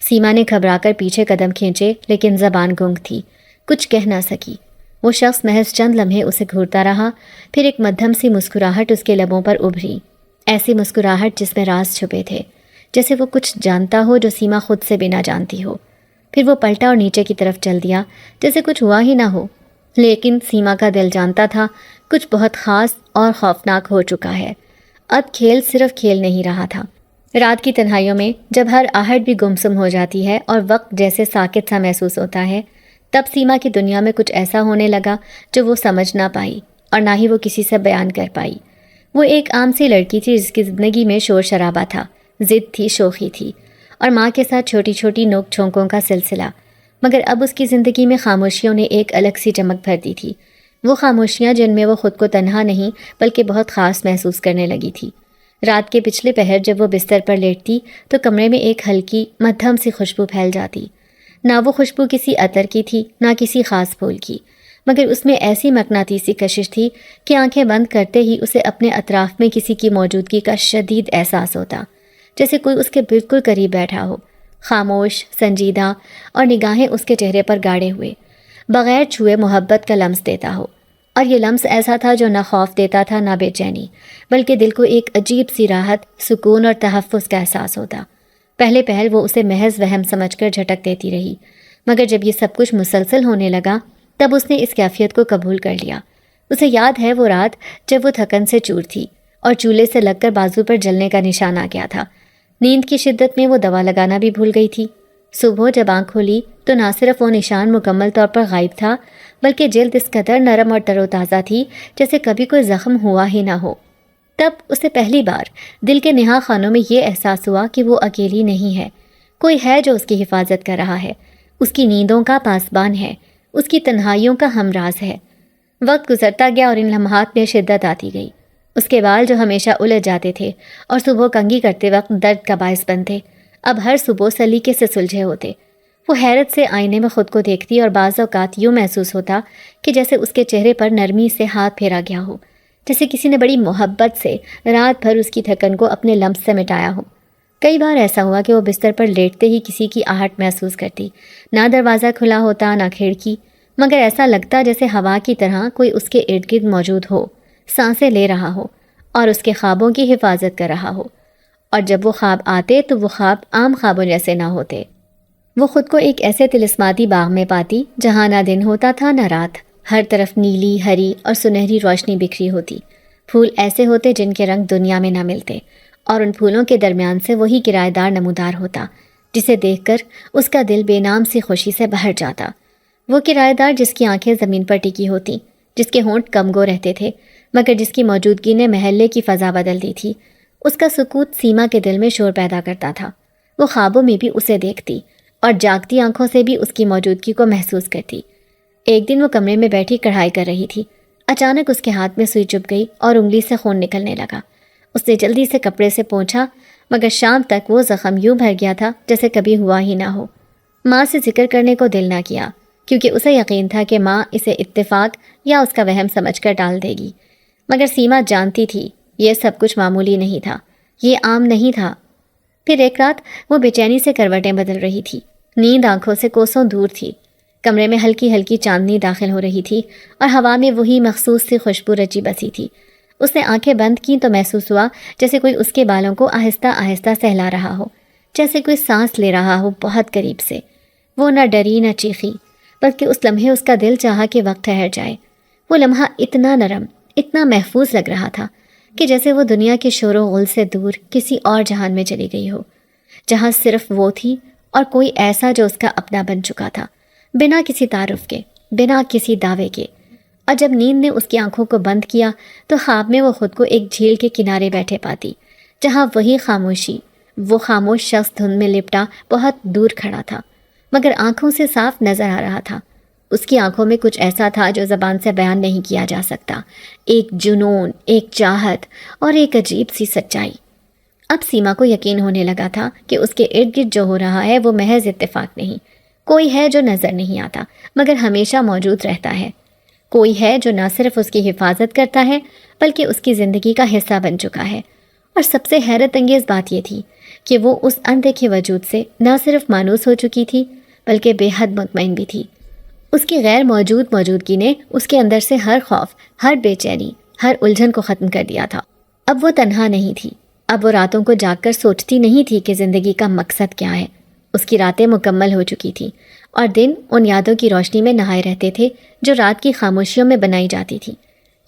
سیما نے گھبرا کر پیچھے قدم کھینچے، لیکن زبان گنگ تھی، کچھ کہہ نہ سکی۔ وہ شخص محض چند لمحے اسے گھورتا رہا، پھر ایک مدھم سی مسکراہٹ اس کے لبوں پر ابھری، ایسی مسکراہٹ جس میں راز چھپے تھے، جیسے وہ کچھ جانتا ہو جو سیما خود سے بھی نہ جانتی ہو۔ پھر وہ پلٹا اور نیچے کی طرف چل دیا، جیسے کچھ ہوا ہی نہ ہو۔ لیکن سیما کا دل جانتا تھا کچھ بہت خاص اور خوفناک ہو چکا ہے۔ اب کھیل صرف کھیل نہیں رہا تھا، رات کی تنہائیوں میں جب ہر آہٹ بھی گمسم ہو جاتی ہے اور وقت جیسے ساکت سا محسوس ہوتا ہے، تب سیما کی دنیا میں کچھ ایسا ہونے لگا جو وہ سمجھ نہ پائی اور نہ ہی وہ کسی سے بیان کر پائی۔ وہ ایک عام سی لڑکی تھی جس کی زندگی میں شور شرابہ تھا، ضد تھی، شوخی تھی اور ماں کے ساتھ چھوٹی چھوٹی نوک جھونکوں کا سلسلہ، مگر اب اس کی زندگی میں خاموشیوں نے ایک الگ سی چمک بھر دی تھی۔ وہ خاموشیاں جن میں وہ خود کو تنہا نہیں بلکہ بہت خاص محسوس کرنے لگی تھی۔ رات کے پچھلے پہر جب وہ بستر پر لیٹتی تو کمرے میں ایک ہلکی مدھم سی خوشبو پھیل جاتی۔ نہ وہ خوشبو کسی عطر کی تھی، نہ کسی خاص پھول کی، مگر اس میں ایسی مقناطیسی کشش تھی کہ آنکھیں بند کرتے ہی اسے اپنے اطراف میں کسی کی موجودگی کا شدید احساس ہوتا، جیسے کوئی اس کے بالکل قریب بیٹھا ہو، خاموش، سنجیدہ، اور نگاہیں اس کے چہرے پر گاڑے ہوئے بغیر چھوئے محبت کا لمس دیتا ہو۔ اور یہ لمس ایسا تھا جو نہ خوف دیتا تھا نہ بے چینی، بلکہ دل کو ایک عجیب سی راحت، سکون اور تحفظ کا احساس ہوتا۔ پہلے پہل وہ اسے محض وہم سمجھ کر جھٹک دیتی رہی، مگر جب یہ سب کچھ مسلسل ہونے لگا تب اس نے اس کیفیت کو قبول کر لیا۔ اسے یاد ہے وہ رات جب وہ تھکن سے چور تھی اور چولہے سے لگ کر بازو پر جلنے کا نشان آ گیا تھا۔ نیند کی شدت میں وہ دوا لگانا بھی بھول گئی تھی۔ صبح جب آنکھ کھولی تو نہ صرف وہ نشان مکمل طور پر غائب تھا، بلکہ جلد اس قدر نرم اور تر و تازہ تھی جیسے کبھی کوئی زخم ہوا ہی نہ ہو۔ تب اسے پہلی بار دل کے نہا خانوں میں یہ احساس ہوا کہ وہ اکیلی نہیں ہے، کوئی ہے جو اس کی حفاظت کر رہا ہے، اس کی نیندوں کا پاسبان ہے، اس کی تنہائیوں کا ہمراز ہے۔ وقت گزرتا گیا اور ان لمحات میں شدت آتی گئی۔ اس کے بال جو ہمیشہ الجھ جاتے تھے اور صبح کنگھی کرتے وقت درد کا باعث بنتے، اب ہر صبح سلیقے سے سلجھے ہوتے۔ وہ حیرت سے آئینے میں خود کو دیکھتی اور بعض اوقات یوں محسوس ہوتا کہ جیسے اس کے چہرے پر نرمی سے ہاتھ پھیرا گیا ہو، جیسے کسی نے بڑی محبت سے رات بھر اس کی تھکن کو اپنے لمس سے مٹایا ہو۔ کئی بار ایسا ہوا کہ وہ بستر پر لیٹتے ہی کسی کی آہٹ محسوس کرتی، نہ دروازہ کھلا ہوتا نہ کھڑکی، مگر ایسا لگتا جیسے ہوا کی طرح کوئی اس کے ارد گرد موجود ہو، سانسیں لے رہا ہو اور اس کے خوابوں کی حفاظت کر رہا ہو۔ اور جب وہ خواب آتے تو وہ خواب عام خوابوں جیسے نہ ہوتے۔ وہ خود کو ایک ایسے طلسماتی باغ میں پاتی جہاں نہ دن ہوتا تھا نہ رات، ہر طرف نیلی، ہری اور سنہری روشنی بکھری ہوتی۔ پھول ایسے ہوتے جن کے رنگ دنیا میں نہ ملتے، اور ان پھولوں کے درمیان سے وہی کرایہ دار نمودار ہوتا جسے دیکھ کر اس کا دل بے نام سی خوشی سے بھر جاتا۔ وہ کرایہ دار جس کی آنکھیں زمین پر ٹکی ہوتی، جس کے ہونٹ کم گو رہتے تھے، مگر جس کی موجودگی نے محلے کی فضا بدل دی تھی۔ اس کا سکوت سیما کے دل میں شور پیدا کرتا تھا۔ وہ خوابوں میں بھی اسے دیکھتی اور جاگتی آنکھوں سے بھی اس کی موجودگی کو محسوس کرتی۔ ایک دن وہ کمرے میں بیٹھی کڑھائی کر رہی تھی، اچانک اس کے ہاتھ میں سوئی چبھ گئی اور انگلی سے خون نکلنے لگا۔ اس نے جلدی سے کپڑے سے پونچھا، مگر شام تک وہ زخم یوں بھر گیا تھا جیسے کبھی ہوا ہی نہ ہو۔ ماں سے ذکر کرنے کو دل نہ کیا، کیونکہ اسے یقین تھا کہ ماں اسے اتفاق یا اس کا وہم سمجھ کر ٹال دے گی، مگر سیما جانتی تھی یہ سب کچھ معمولی نہیں تھا، یہ عام نہیں تھا۔ پھر ایک رات وہ بے چینی سے کروٹیں بدل رہی تھی، نیند آنکھوں سے کوسوں دور تھی۔ کمرے میں ہلکی ہلکی چاندنی داخل ہو رہی تھی اور ہوا میں وہی مخصوص سی خوشبو رچی بسی تھی۔ اس نے آنکھیں بند کیں تو محسوس ہوا جیسے کوئی اس کے بالوں کو آہستہ آہستہ سہلا رہا ہو، جیسے کوئی سانس لے رہا ہو بہت قریب سے۔ وہ نہ ڈری نہ چیخی، بلکہ اس لمحے اس کا دل چاہا کہ وقت ٹھہر جائے۔ وہ لمحہ اتنا نرم، اتنا محفوظ لگ رہا تھا کہ جیسے وہ دنیا کے شور و غل سے دور کسی اور جہان میں چلی گئی ہو، جہاں صرف وہ تھی اور کوئی ایسا جو اس کا اپنا بن چکا تھا، بنا کسی تعارف کے، بنا کسی دعوے کے۔ اور جب نیند نے اس کی آنکھوں کو بند کیا تو خواب میں وہ خود کو ایک جھیل کے کنارے بیٹھے پاتی، جہاں وہی خاموشی، وہ خاموش شخص دھند میں لپٹا بہت دور کھڑا تھا، مگر آنکھوں سے صاف نظر آ رہا تھا۔ اس کی آنکھوں میں کچھ ایسا تھا جو زبان سے بیان نہیں کیا جا سکتا، ایک جنون، ایک چاہت اور ایک عجیب سی سچائی۔ اب سیما کو یقین ہونے لگا تھا کہ اس کے ارد گرد جو ہو رہا ہے وہ محض اتفاق نہیں، کوئی ہے جو نظر نہیں آتا مگر ہمیشہ موجود رہتا ہے، کوئی ہے جو نہ صرف اس کی حفاظت کرتا ہے بلکہ اس کی زندگی کا حصہ بن چکا ہے۔ اور سب سے حیرت انگیز بات یہ تھی کہ وہ اس اندیکھے وجود سے نہ صرف مانوس ہو چکی تھی بلکہ بے حد مطمئن بھی تھی۔ اس کی غیر موجودگی نے اس کے اندر سے ہر خوف، ہر بے چینی، ہر الجھن کو ختم کر دیا تھا۔ اب وہ تنہا نہیں تھی، اب وہ راتوں کو جاگ کر سوچتی نہیں تھی کہ زندگی کا مقصد کیا ہے۔ اس کی راتیں مکمل ہو چکی تھیں اور دن ان یادوں کی روشنی میں نہائے رہتے تھے جو رات کی خاموشیوں میں بنائی جاتی تھی۔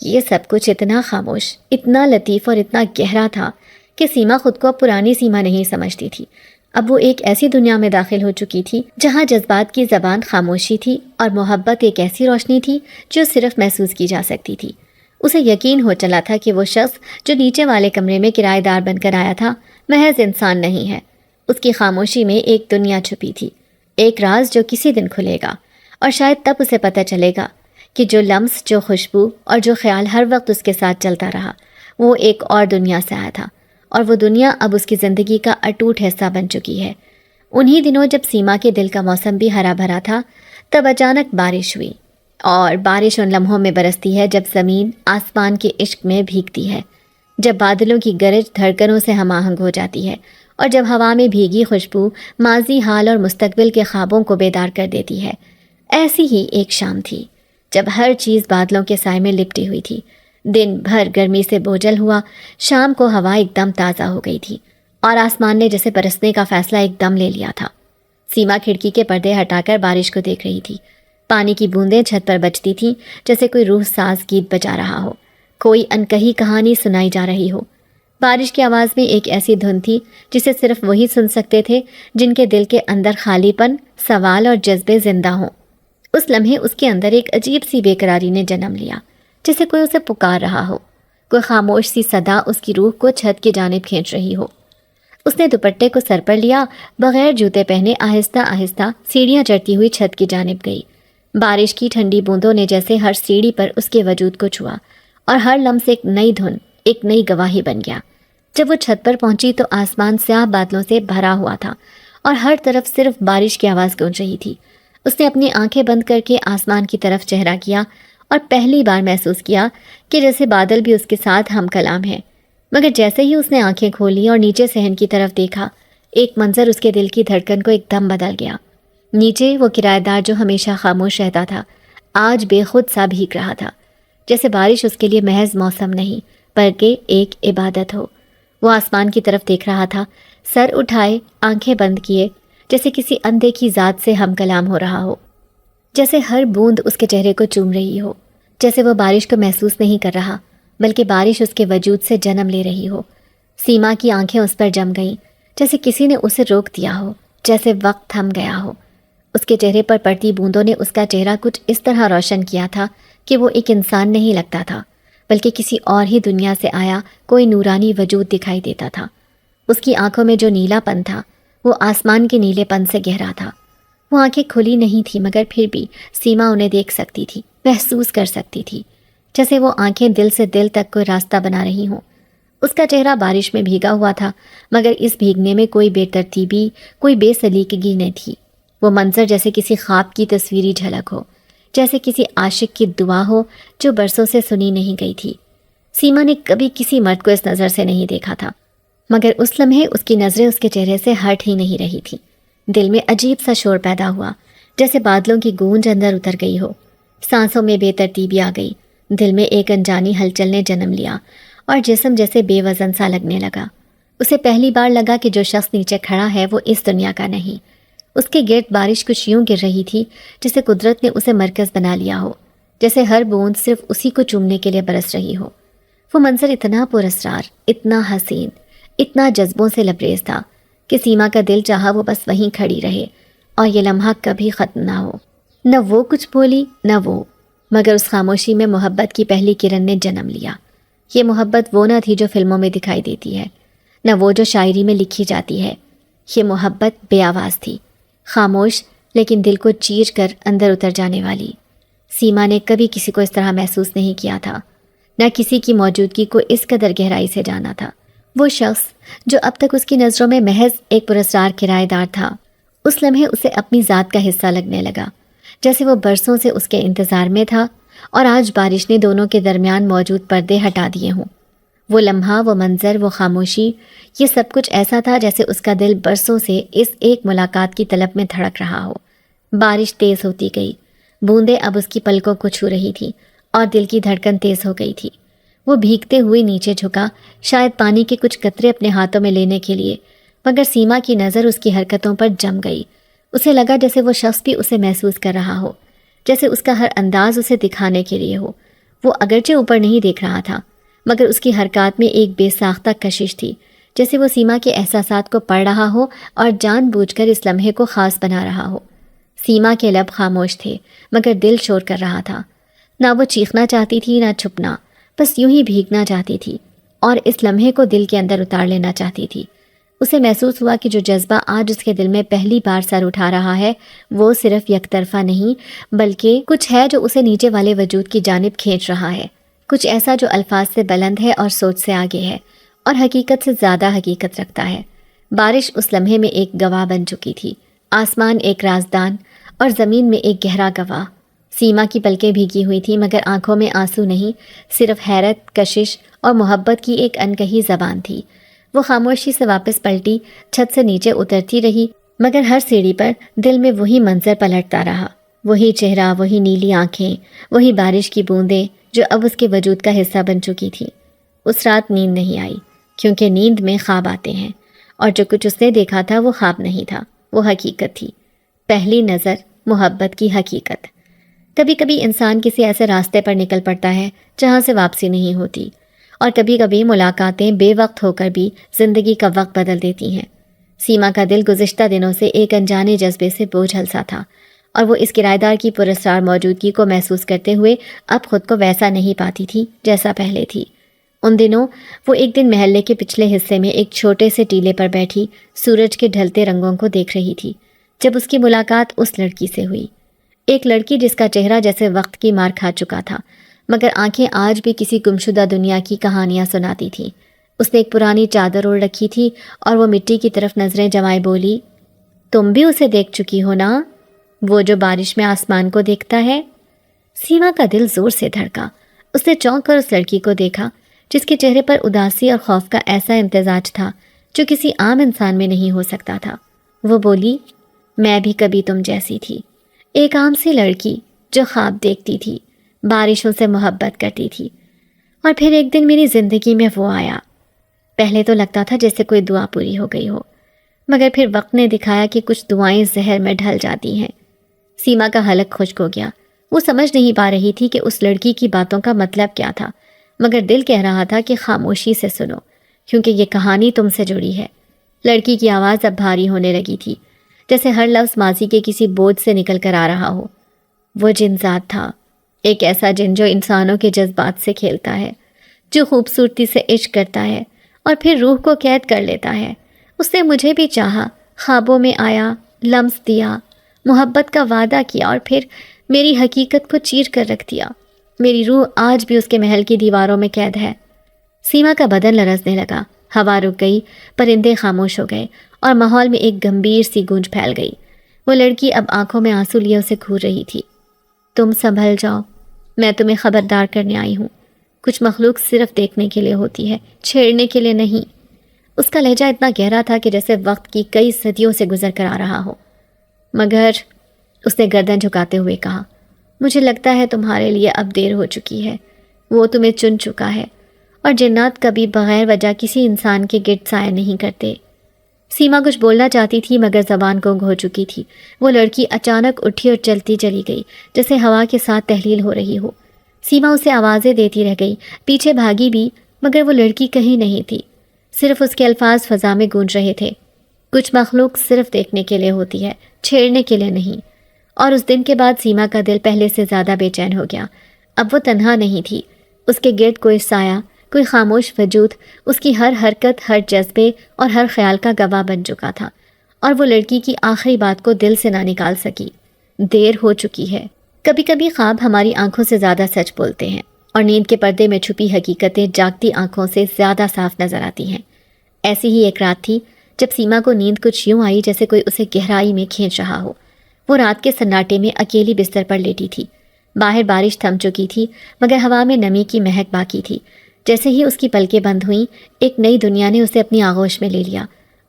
یہ سب کچھ اتنا خاموش، اتنا لطیف اور اتنا گہرا تھا کہ سیما خود کو اب پرانی سیما نہیں سمجھتی تھی۔ اب وہ ایک ایسی دنیا میں داخل ہو چکی تھی جہاں جذبات کی زبان خاموشی تھی اور محبت ایک ایسی روشنی تھی جو صرف محسوس کی جا سکتی تھی۔ اسے یقین ہو چلا تھا کہ وہ شخص جو نیچے والے کمرے میں کرایہ دار بن کر آیا تھا محض انسان نہیں ہے۔ اس کی خاموشی میں ایک دنیا چھپی تھی، ایک راز جو کسی دن کھلے گا، اور شاید تب اسے پتہ چلے گا کہ جو لمس، جو خوشبو اور جو خیال ہر وقت اس کے ساتھ چلتا رہا وہ ایک اور دنیا سے آیا تھا، اور وہ دنیا اب اس کی زندگی کا اٹوٹ حصہ بن چکی ہے۔ انہی دنوں جب سیما کے دل کا موسم بھی ہرا بھرا تھا، تب اچانک بارش ہوئی، اور بارش ان لمحوں میں برستی ہے جب زمین آسمان کے عشق میں بھیگتی ہے، جب بادلوں کی گرج دھڑکنوں سے ہم آہنگ ہو جاتی ہے، اور جب ہوا میں بھیگی خوشبو ماضی، حال اور مستقبل کے خوابوں کو بیدار کر دیتی ہے۔ ایسی ہی ایک شام تھی جب ہر چیز بادلوں کے سائے میں لپٹی ہوئی تھی۔ دن بھر گرمی سے بوجھل ہوا، شام کو ہوا ایک دم تازہ ہو گئی تھی اور آسمان نے جیسے برسنے کا فیصلہ ایک دم لے لیا تھا۔ سیما کھڑکی کے پردے ہٹا کر بارش کو دیکھ رہی تھی۔ پانی کی بوندیں چھت پر بجتی تھیں جیسے کوئی روح ساز گیت بجا رہا ہو، کوئی انکہی کہانی سنائی جا رہی ہو۔ بارش کی آواز میں ایک ایسی دھن تھی جسے صرف وہی سن سکتے تھے جن کے دل کے اندر خالی پن، سوال اور جذبے زندہ ہوں۔ اس لمحے اس کے اندر ایک عجیب سی بے قراری نے جنم لیا، جیسے کوئی اسے پکار رہا ہو، کوئی خاموش سی صدا اس کی روح کو چھت کی جانب کھینچ رہی ہو۔ اس نے دوپٹے کو سر پر لیا، بغیر جوتے پہنے آہستہ آہستہ سیڑھیاں چڑھتی ہوئی چھت کی جانب گئی۔ بارش کی ٹھنڈی بوندوں نے جیسے ہر سیڑھی پر اس کے وجود کو چھوا، اور ہر لمس ایک نئی دھن، ایک نئی گواہی بن گیا۔ جب وہ چھت پر پہنچی تو آسمان سیاہ بادلوں سے بھرا ہوا تھا اور ہر طرف صرف بارش کی آواز گونج رہی تھی۔ اس نے اپنی آنکھیں بند کر کے آسمان کی طرف چہرہ کیا اور پہلی بار محسوس کیا کہ جیسے بادل بھی اس کے ساتھ ہم کلام ہیں۔ مگر جیسے ہی اس نے آنکھیں کھولی اور نیچے صحن کی طرف دیکھا، ایک منظر اس کے دل کی دھڑکن کو ایک دم بدل گیا۔ نیچے وہ کرایہ دار جو ہمیشہ خاموش رہتا تھا، آج بے خود سا بھیگ رہا تھا، جیسے بارش اس کے لیے محض موسم نہیں بلکہ ایک عبادت ہو۔ وہ آسمان کی طرف دیکھ رہا تھا، سر اٹھائے، آنکھیں بند کیے، جیسے کسی اندیکھی ذات سے ہم کلام ہو رہا ہو، جیسے ہر بوند اس کے چہرے کو چوم رہی ہو، جیسے وہ بارش کو محسوس نہیں کر رہا بلکہ بارش اس کے وجود سے جنم لے رہی ہو۔ سیما کی آنکھیں اس پر جم گئیں، جیسے کسی نے اسے روک دیا ہو، جیسے وقت تھم گیا ہو۔ اس کے چہرے پر پڑتی بوندوں نے اس کا چہرہ کچھ اس طرح روشن کیا تھا کہ وہ ایک انسان نہیں لگتا تھا بلکہ کسی اور ہی دنیا سے آیا کوئی نورانی وجود دکھائی دیتا تھا۔ اس کی آنکھوں میں جو نیلا پن تھا وہ آسمان کے نیلے پن سے گہرا تھا۔ وہ آنکھیں کھلی نہیں تھی مگر پھر بھی سیما انہیں دیکھ سکتی تھی، محسوس کر سکتی تھی، جیسے وہ آنکھیں دل سے دل تک کوئی راستہ بنا رہی ہوں۔ اس کا چہرہ بارش میں بھیگا ہوا تھا مگر اس بھیگنے میں کوئی بے ترتیبی، کوئی بے سلیقگی نہیں تھی۔ وہ منظر جیسے کسی خواب کی تصویری جھلک ہو، جیسے کسی عاشق کی دعا ہو جو برسوں سے سنی نہیں گئی تھی۔ سیما نے کبھی کسی مرد کو اس نظر سے نہیں دیکھا تھا مگر اس لمحے اس کی نظریں اس کے چہرے سے ہٹ ہی نہیں رہی تھی۔ دل میں عجیب سا شور پیدا ہوا، جیسے بادلوں کی گونج اندر اتر گئی ہو۔ سانسوں میں بے ترتیبی آ گئی، دل میں ایک انجانی ہلچل نے جنم لیا اور جسم جیسے بے وزن سا لگنے لگا۔ اسے پہلی بار لگا کہ جو شخص نیچے کھڑا ہے وہ اس دنیا کا نہیں۔ اس کے گرد بارش کچھ یوں گر رہی تھی جسے قدرت نے اسے مرکز بنا لیا ہو، جیسے ہر بوند صرف اسی کو چومنے کے لیے برس رہی ہو۔ وہ منظر اتنا پراسرار، اتنا حسین، اتنا جذبوں سے لبریز تھا کہ سیما کا دل چاہا وہ بس وہیں کھڑی رہے اور یہ لمحہ کبھی ختم نہ ہو۔ نہ وہ کچھ بولی نہ وہ، مگر اس خاموشی میں محبت کی پہلی کرن نے جنم لیا۔ یہ محبت وہ نہ تھی جو فلموں میں دکھائی دیتی ہے، نہ وہ جو شاعری میں لکھی جاتی ہے۔ یہ محبت بے آواز تھی، خاموش لیکن دل کو چیر کر اندر اتر جانے والی۔ سیما نے کبھی کسی کو اس طرح محسوس نہیں کیا تھا، نہ کسی کی موجودگی کو اس قدر گہرائی سے جانا تھا۔ وہ شخص جو اب تک اس کی نظروں میں محض ایک پراسرار کرایہ دار تھا، اس لمحے اسے اپنی ذات کا حصہ لگنے لگا، جیسے وہ برسوں سے اس کے انتظار میں تھا اور آج بارش نے دونوں کے درمیان موجود پردے ہٹا دیے ہوں۔ وہ لمحہ، وہ منظر، وہ خاموشی، یہ سب کچھ ایسا تھا جیسے اس کا دل برسوں سے اس ایک ملاقات کی طلب میں دھڑک رہا ہو۔ بارش تیز ہوتی گئی، بوندیں اب اس کی پلکوں کو چھو رہی تھی اور دل کی دھڑکن تیز ہو گئی تھی۔ وہ بھیگتے ہوئے نیچے جھکا، شاید پانی کے کچھ قطرے اپنے ہاتھوں میں لینے کے لیے، مگر سیما کی نظر اس کی حرکتوں پر جم گئی۔ اسے لگا جیسے وہ شخص بھی اسے محسوس کر رہا ہو، جیسے اس کا ہر انداز اسے دکھانے کے لیے ہو۔ وہ اگرچہ اوپر نہیں دیکھ رہا تھا مگر اس کی حرکات میں ایک بے ساختہ کشش تھی، جیسے وہ سیما کے احساسات کو پڑھ رہا ہو اور جان بوجھ کر اس لمحے کو خاص بنا رہا ہو۔ سیما کے لب خاموش تھے مگر دل شور کر رہا تھا۔ نہ وہ چیخنا چاہتی تھی نہ چھپنا، بس یوں ہی بھیگنا چاہتی تھی اور اس لمحے کو دل کے اندر اتار لینا چاہتی تھی۔ اسے محسوس ہوا کہ جو جذبہ آج اس کے دل میں پہلی بار سر اٹھا رہا ہے وہ صرف یک طرفہ نہیں بلکہ کچھ ہے جو اسے نیچے والے وجود کی جانب کھینچ رہا ہے، کچھ ایسا جو الفاظ سے بلند ہے اور سوچ سے آگے ہے اور حقیقت سے زیادہ حقیقت رکھتا ہے۔ بارش اس لمحے میں ایک گواہ بن چکی تھی، آسمان ایک رازدان اور زمین میں ایک گہرا گواہ۔ سیما کی پلکیں بھیگی ہوئی تھی مگر آنکھوں میں آنسو نہیں، صرف حیرت، کشش اور محبت کی ایک انکہی زبان تھی۔ وہ خاموشی سے واپس پلٹی، چھت سے نیچے اترتی رہی مگر ہر سیڑھی پر دل میں وہی منظر پلٹتا رہا، وہی چہرہ، وہی نیلی آنکھیں، وہی بارش کی بوندیں جو اب اس کے وجود کا حصہ بن چکی تھی۔ اس رات نیند نہیں آئی کیونکہ نیند میں خواب آتے ہیں اور جو کچھ اس نے دیکھا تھا وہ خواب نہیں تھا، وہ حقیقت تھی، پہلی نظر محبت کی حقیقت۔ کبھی کبھی انسان کسی ایسے راستے پر نکل پڑتا ہے جہاں سے واپسی نہیں ہوتی، اور کبھی کبھی ملاقاتیں بے وقت ہو کر بھی زندگی کا وقت بدل دیتی ہیں۔ سیما کا دل گزشتہ دنوں سے ایک انجانے جذبے سے بوجھل سا تھا اور وہ اس کرایہ دار کی پراسرار موجودگی کو محسوس کرتے ہوئے اب خود کو ویسا نہیں پاتی تھی جیسا پہلے تھی۔ ان دنوں وہ ایک دن محلے کے پچھلے حصے میں ایک چھوٹے سے ٹیلے پر بیٹھی سورج کے ڈھلتے رنگوں کو دیکھ رہی تھی جب اس کی ملاقات اس لڑکی سے ہوئی، ایک لڑکی جس کا چہرہ جیسے وقت کی مار کھا چکا تھا مگر آنکھیں آج بھی کسی گمشدہ دنیا کی کہانیاں سناتی تھیں۔ اس نے ایک پرانی چادر اوڑھ رکھی تھی اور وہ مٹی کی طرف نظریں جمائے بولی، تم بھی اسے دیکھ چکی ہو نا، وہ جو بارش میں آسمان کو دیکھتا ہے۔ سیما کا دل زور سے دھڑکا، اس نے چونک کر اس لڑکی کو دیکھا جس کے چہرے پر اداسی اور خوف کا ایسا امتزاج تھا جو کسی عام انسان میں نہیں ہو سکتا تھا۔ وہ بولی، میں بھی کبھی تم جیسی تھی، ایک عام سی لڑکی جو خواب دیکھتی تھی، بارشوں سے محبت کرتی تھی، اور پھر ایک دن میری زندگی میں وہ آیا۔ پہلے تو لگتا تھا جیسے کوئی دعا پوری ہو گئی ہو مگر پھر وقت نے دکھایا کہ کچھ دعائیں زہر میں ڈھل جاتی ہیں۔ سیما کا حلق خشک ہو گیا، وہ سمجھ نہیں پا رہی تھی کہ اس لڑکی کی باتوں کا مطلب کیا تھا مگر دل کہہ رہا تھا کہ خاموشی سے سنو کیونکہ یہ کہانی تم سے جڑی ہے۔ لڑکی کی آواز اب بھاری ہونے لگی تھی جیسے ہر لفظ ماضی کے کسی بوجھ سے نکل کر آ رہا ہو۔ وہ جن ذات تھا، ایک ایسا جن جو انسانوں کے جذبات سے کھیلتا ہے، جو خوبصورتی سے عشق کرتا ہے اور پھر روح کو قید کر لیتا ہے۔ اس نے مجھے بھی چاہا، خوابوں میں آیا، لمس دیا، محبت کا وعدہ کیا اور پھر میری حقیقت کو چیر کر رکھ دیا۔ میری روح آج بھی اس کے محل کی دیواروں میں قید ہے۔ سیما کا بدن لرزنے لگا، ہوا رک گئی، پرندے خاموش ہو گئے اور ماحول میں ایک گمبھیر سی گونج پھیل گئی۔ وہ لڑکی اب آنکھوں میں آنسو لیے اسے گھور رہی تھی۔ تم سنبھل جاؤ، میں تمہیں خبردار کرنے آئی ہوں۔ کچھ مخلوق صرف دیکھنے کے لیے ہوتی ہے، چھیڑنے کے لیے نہیں۔ اس کا لہجہ اتنا گہرا تھا کہ جیسے وقت کی کئی صدیوں سے گزر کر آ رہا ہو۔ مگر اس نے گردن جھکاتے ہوئے کہا، مجھے لگتا ہے تمہارے لیے اب دیر ہو چکی ہے، وہ تمہیں چن چکا ہے اور جنات کبھی بغیر وجہ کسی انسان کے گرد سایہ نہیں کرتے۔ سیما کچھ بولنا چاہتی تھی مگر زبان گنگ ہو چکی تھی۔ وہ لڑکی اچانک اٹھی اور چلتی چلی گئی جیسے ہوا کے ساتھ تحلیل ہو رہی ہو۔ سیما اسے آوازیں دیتی رہ گئی، پیچھے بھاگی بھی مگر وہ لڑکی کہیں نہیں تھی، صرف اس کے الفاظ فضا میں گونج رہے تھے۔ کچھ مخلوق صرف دیکھنے کے لیے ہوتی ہے، چھیڑنے کے لیے نہیں۔ اور اس دن کے بعد سیما کا دل پہلے سے زیادہ بے چین ہو گیا۔ اب وہ تنہا نہیں تھی، اس کے گرد کوئی سایہ، کوئی خاموش وجود اس کی ہر حرکت، ہر جذبے اور ہر خیال کا گواہ بن چکا تھا، اور وہ لڑکی کی آخری بات کو دل سے نہ نکال سکی۔ دیر ہو چکی ہے۔ کبھی کبھی خواب ہماری آنکھوں سے زیادہ سچ بولتے ہیں اور نیند کے پردے میں چھپی حقیقتیں جاگتی آنکھوں سے زیادہ صاف نظر آتی ہیں۔ ایسی ہی ایک رات تھی جب سیما کو نیند کچھ یوں آئی جیسے کوئی اسے گہرائی میں کھینچ رہا ہو۔ وہ رات کے سناٹے میں اکیلی بستر پر لیٹی تھی۔ باہر بارش تھم چکی تھی مگر ہوا میں نمی کی مہک باقی تھی۔ جیسے ہی اس کی پلکیں بند ہوئیں، ایک نئی دنیا نے اسے اپنی آغوش میں لے لیا۔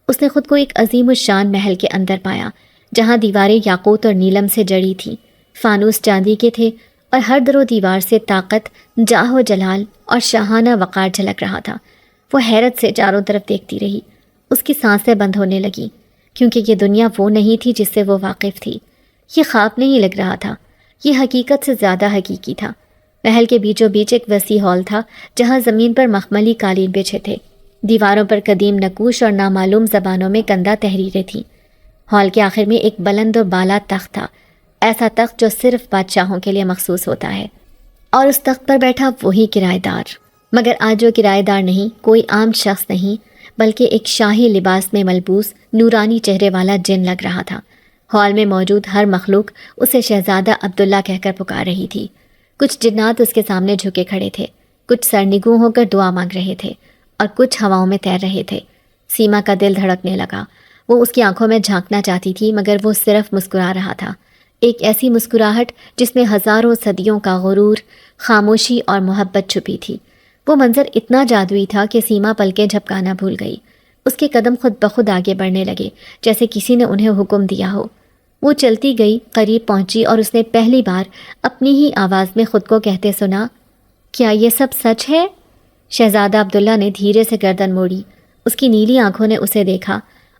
اس نے خود کو ایک عظیم الشان محل کے اندر پایا جہاں دیواریں یاقوت اور نیلم سے جڑی تھیں، فانوس چاندی کے تھے اور ہر در و دیوار سے طاقت، جاہ و جلال اور شاہانہ وقار جھلک رہا تھا۔ وہ حیرت سے چاروں طرف دیکھتی رہی، اس کی سانسیں بند ہونے لگیں کیونکہ یہ دنیا وہ نہیں تھی جس سے وہ واقف تھی۔ یہ خواب نہیں لگ رہا تھا، یہ حقیقت سے زیادہ حقیقی تھا۔ محل کے بیچوں بیچ ایک وسیع ہال تھا جہاں زمین پر مخملی قالین بچھے تھے۔ دیواروں پر قدیم نقوش اور نامعلوم زبانوں میں گندہ تحریریں تھیں۔ ہال کے آخر میں ایک بلند و بالا تخت تھا، ایسا تخت جو صرف بادشاہوں کے لیے مخصوص ہوتا ہے، اور اس تخت پر بیٹھا وہی کرایہ دار، مگر آج وہ کرایہ دار نہیں، کوئی عام شخص نہیں، بلکہ ایک شاہی لباس میں ملبوس نورانی چہرے والا جن لگ رہا تھا۔ ہال میں موجود ہر مخلوق اسے شہزادہ عبداللہ کہہ کر پکار رہی تھی۔ کچھ جنات اس کے سامنے جھکے کھڑے تھے، کچھ سرنگوں ہو کر دعا مانگ رہے تھے، اور کچھ ہواؤں میں تیر رہے تھے۔ سیما کا دل دھڑکنے لگا۔ وہ اس کی آنکھوں میں جھانکنا چاہتی تھی، مگر وہ صرف مسکرا رہا تھا، ایک ایسی مسکراہٹ جس میں ہزاروں صدیوں کا غرور، خاموشی اور محبت چھپی تھی۔ وہ منظر اتنا جادوئی تھا کہ سیما پلکیں جھپکانا بھول گئی۔ اس کے قدم خود بخود آگے بڑھنے لگے، جیسے کسی نے انہیں حکم دیا ہو۔ وہ چلتی گئی، قریب پہنچی، اور اس نے پہلی بار اپنی ہی آواز میں خود کو کہتے سنا، کیا یہ سب سچ ہے؟ شہزادہ عبداللہ نے دھیرے سے گردن موڑی۔ اس کی نیلی آنکھوں نے اسے دیکھا،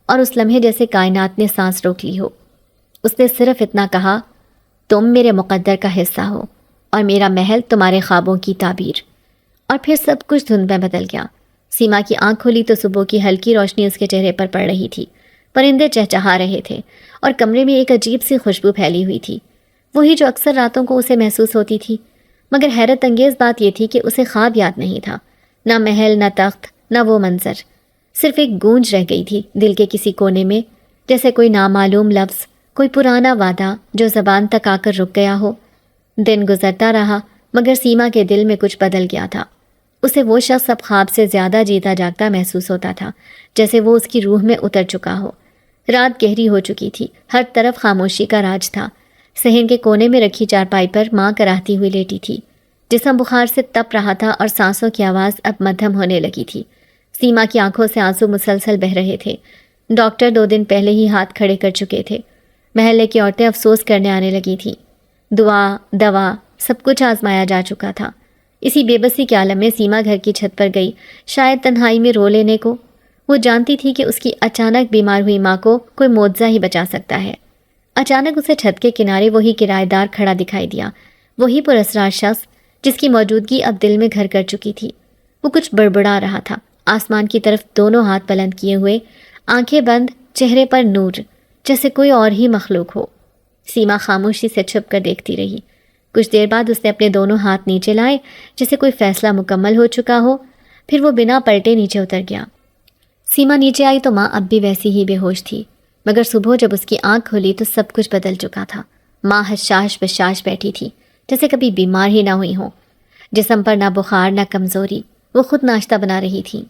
اور اس لمحے جیسے کائنات نے سانس روک لی ہو۔ اس نے صرف اتنا کہا، تم میرے مقدر کا حصہ ہو، اور میرا محل تمہارے خوابوں کی تعبیر۔ اور پھر سب کچھ دھند میں بدل گیا۔ سیما کی آنکھ کھلی تو صبح کی ہلکی روشنی اس کے چہرے پر پڑ رہی تھی، پرندے چہچہا رہے تھے، اور کمرے میں ایک عجیب سی خوشبو پھیلی ہوئی تھی، وہی جو اکثر راتوں کو اسے محسوس ہوتی تھی۔ مگر حیرت انگیز بات یہ تھی کہ اسے خواب یاد نہیں تھا، نہ محل، نہ تخت، نہ وہ منظر۔ صرف ایک گونج رہ گئی تھی دل کے کسی کونے میں، جیسے کوئی نامعلوم لفظ، کوئی پرانا وعدہ جو زبان تک آ کر رک گیا ہو۔ دن گزرتا رہا، مگر سیما کے دل میں کچھ بدل گیا تھا۔ اسے وہ شخص اب خواب سے زیادہ جیتا جاگتا محسوس ہوتا تھا، جیسے وہ اس کی روح میں اتر چکا ہو۔ رات گہری ہو چکی تھی، ہر طرف خاموشی کا راج تھا۔ صحن کے کونے میں رکھی چارپائی پر ماں کراہتی ہوئی لیٹی تھی، جسم بخار سے تپ رہا تھا، اور سانسوں کی آواز اب مدھم ہونے لگی تھی۔ سیما کی آنکھوں سے آنسو مسلسل بہہ رہے تھے۔ ڈاکٹر 2 دن پہلے ہی ہاتھ کھڑے کر چکے تھے۔ محلے کی عورتیں افسوس کرنے آنے لگی تھیں۔ دعا، دوا، سب کچھ آزمایا جا چکا تھا۔ اسی بے بسی کے عالم میں سیما گھر کی چھت پر گئی، شاید تنہائی میں رو لینے کو۔ وہ جانتی تھی کہ اس کی اچانک بیمار ہوئی ماں کو کوئی معجزہ ہی بچا سکتا ہے۔ اچانک اسے چھت کے کنارے وہی کرایہ دار کھڑا دکھائی دیا، وہی پراسرار شخص جس کی موجودگی اب دل میں گھر کر چکی تھی۔ وہ کچھ بڑبڑا رہا تھا، آسمان کی طرف دونوں ہاتھ بلند کیے ہوئے، آنکھیں بند، چہرے پر نور، جیسے کوئی اور ہی مخلوق ہو۔ سیما خاموشی سے چھپ کر دیکھتی رہی۔ کچھ دیر بعد اس نے اپنے دونوں ہاتھ نیچے لائے، جیسے کوئی فیصلہ مکمل ہو چکا ہو، پھر وہ بنا پلٹے نیچے اتر گیا۔ سیما نیچے آئی تو ماں اب بھی ویسی ہی بے ہوش تھی، مگر صبح جب اس کی آنکھ کھلی تو سب کچھ بدل چکا تھا۔ ماں حشاش بشاش بیٹھی تھی، جیسے کبھی بیمار ہی نہ ہوئی ہوں، جسم پر نہ بخار نہ کمزوری۔ وہ خود ناشتہ بنا رہی تھی۔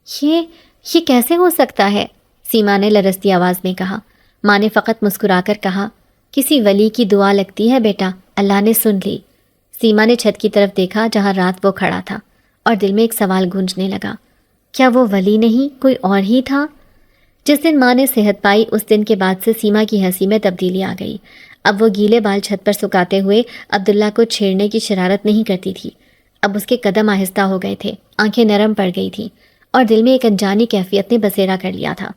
یہ کیسے ہو سکتا ہے؟ سیما نے لرزتی آواز میں کہا۔ ماں نے فقط مسکرا کر کہا، کسی ولی کی دعا لگتی ہے بیٹا، اللہ نے سن لی۔ سیما نے چھت کی طرف دیکھا جہاں رات وہ کھڑا تھا، اور دل میں ایک سوال گونجنے لگا، کیا وہ ولی نہیں کوئی اور ہی تھا؟ جس دن ماں نے صحت پائی اس دن کے بعد سے سیما کی ہنسی میں تبدیلی آ گئی۔ اب وہ گیلے بال چھت پر سکاتے ہوئے عبداللہ کو چھیڑنے کی شرارت نہیں کرتی تھی۔ اب اس کے قدم آہستہ ہو گئے تھے، آنکھیں نرم پڑ گئی تھیں، اور دل میں ایک انجانی کیفیت نے بسیرا کر لیا تھا۔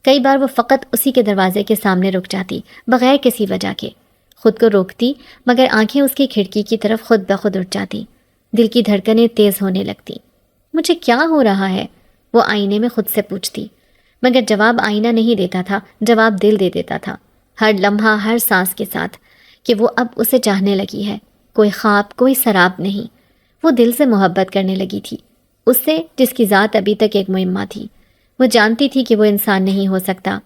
کئی بار وہ فقط اسی کے دروازے کے سامنے رک جاتی، بغیر کسی وجہ کے، خود کو روکتی، مگر آنکھیں اس کی کھڑکی کی طرف خود بخود اٹھ جاتی۔ دل کی دھڑکنیں تیز ہونے لگتی۔ مجھے کیا ہو رہا ہے؟ وہ آئینے میں خود سے پوچھتی، مگر جواب آئینہ نہیں دیتا تھا، جواب دل دے دیتا تھا، ہر لمحہ، ہر سانس کے ساتھ، کہ وہ اب اسے چاہنے لگی ہے، کوئی خواب، کوئی سراب نہیں۔ وہ دل سے محبت کرنے لگی تھی، اس سے جس کی ذات ابھی تک ایک معمہ تھی۔ وہ جانتی تھی کہ وہ انسان نہیں ہو سکتا۔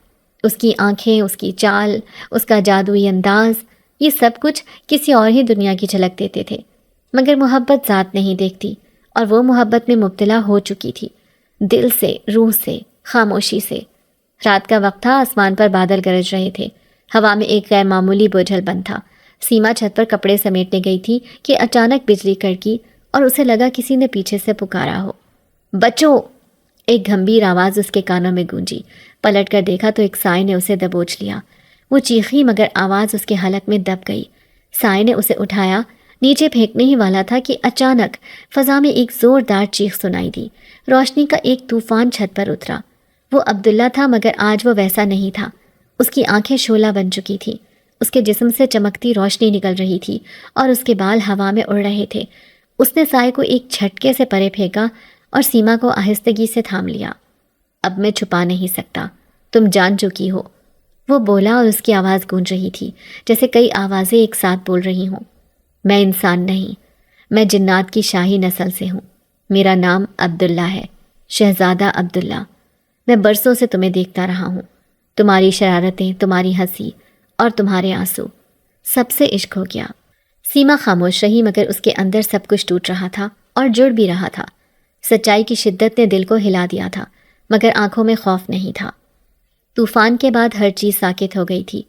اس کی آنکھیں، اس کی چال، اس کا جادوئی انداز، یہ سب کچھ کسی اور ہی دنیا کی جھلک دیتے تھے، مگر محبت ذات نہیں دیکھتی، اور وہ محبت میں مبتلا ہو چکی تھی، دل سے، روح سے، خاموشی سے۔ رات کا وقت تھا، آسمان پر بادل گرج رہے تھے، ہوا میں ایک غیر معمولی بوجھل بن تھا۔ سیما چھت پر کپڑے سمیٹنے گئی تھی کہ اچانک بجلی کڑکی، اور اسے لگا کسی نے پیچھے سے پکارا ہو، بچو! ایک گھمبیر آواز اس کے کانوں میں گونجی۔ پلٹ کر دیکھا تو ایک سائے نے اسے دبوچ لیا۔ وہ چیخی، مگر آواز اس کے حلق میں دب گئی۔ سائے نے اسے اٹھایا، نیچے پھینکنے ہی والا تھا کہ اچانک فضا میں ایک زوردار چیخ سنائی دی۔ روشنی کا ایک طوفان چھت پر اترا۔ وہ عبداللہ تھا، مگر آج وہ ویسا نہیں تھا۔ اس کی آنکھیں شعلہ بن چکی تھیں، اس کے جسم سے چمکتی روشنی نکل رہی تھی، اور اس کے بال ہوا میں اڑ رہے تھے۔ اس نے سائے کو ایک جھٹکے سے پرے پھینکا، اور سیما کو آہستگی سے تھام لیا۔ اب میں چھپا نہیں سکتا، تم جان چکی ہو، وہ بولا اور اس کی آواز گونج رہی تھی جیسے کئی آوازیں ایک ساتھ بول رہی ہوں۔ میں انسان نہیں، میں جنات کی شاہی نسل سے ہوں۔ میرا نام عبداللہ ہے، شہزادہ عبداللہ۔ میں برسوں سے تمہیں دیکھتا رہا ہوں، تمہاری شرارتیں، تمہاری ہنسی اور تمہارے آنسو، سب سے عشق ہو گیا۔ سیما خاموش رہی، مگر اس کے اندر سب کچھ ٹوٹ رہا تھا اور جڑ بھی رہا تھا۔ سچائی کی شدت نے دل کو ہلا دیا تھا، مگر آنکھوں میں خوف نہیں تھا۔ طوفان کے بعد ہر چیز ساکت ہو گئی تھی۔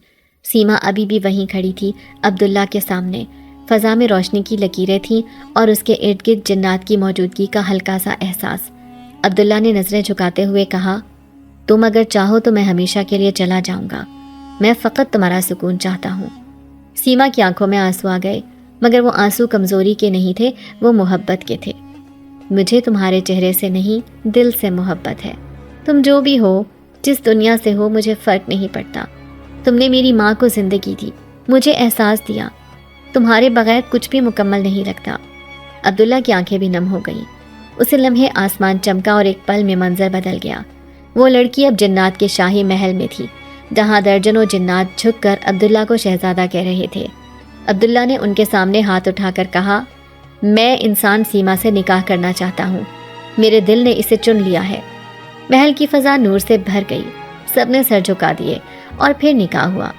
سیما ابھی بھی وہیں کھڑی تھی، عبداللہ کے سامنے۔ فضا میں روشنی کی لکیریں تھیں اور اس کے ارد گرد جنات کی موجودگی کا ہلکا سا احساس۔ عبداللہ نے نظریں جھکاتے ہوئے کہا، تم اگر چاہو تو میں ہمیشہ کے لیے چلا جاؤں گا، میں فقط تمہارا سکون چاہتا ہوں۔ سیما کی آنکھوں میں آنسو آ گئے، مگر وہ آنسو کمزوری کے نہیں تھے، وہ محبت کے تھے۔ مجھے تمہارے چہرے سے نہیں، دل سے محبت ہے۔ تم جو بھی ہو، جس دنیا سے ہو، مجھے فرق نہیں پڑتا۔ تم نے میری ماں کو زندگی دی، مجھے احساس دیا۔ تمہارے بغیر کچھ بھی مکمل نہیں لگتا۔ عبداللہ کی آنکھیں بھی نم ہو گئیں۔ اسے لمحے آسمان چمکا اور ایک پل میں منظر بدل گیا۔ وہ لڑکی اب جنات کے شاہی محل میں تھی، جہاں درجنوں جنات جھک کر عبداللہ کو شہزادہ کہہ رہے تھے۔ عبداللہ نے ان کے سامنے ہاتھ اٹھا کر کہا، میں انسان سیما سے نکاح کرنا چاہتا ہوں، میرے دل نے اسے چن لیا ہے۔ محل کی فضا نور سے بھر گئی، سب نے سر جھکا دیے اور پھر نکاح ہوا۔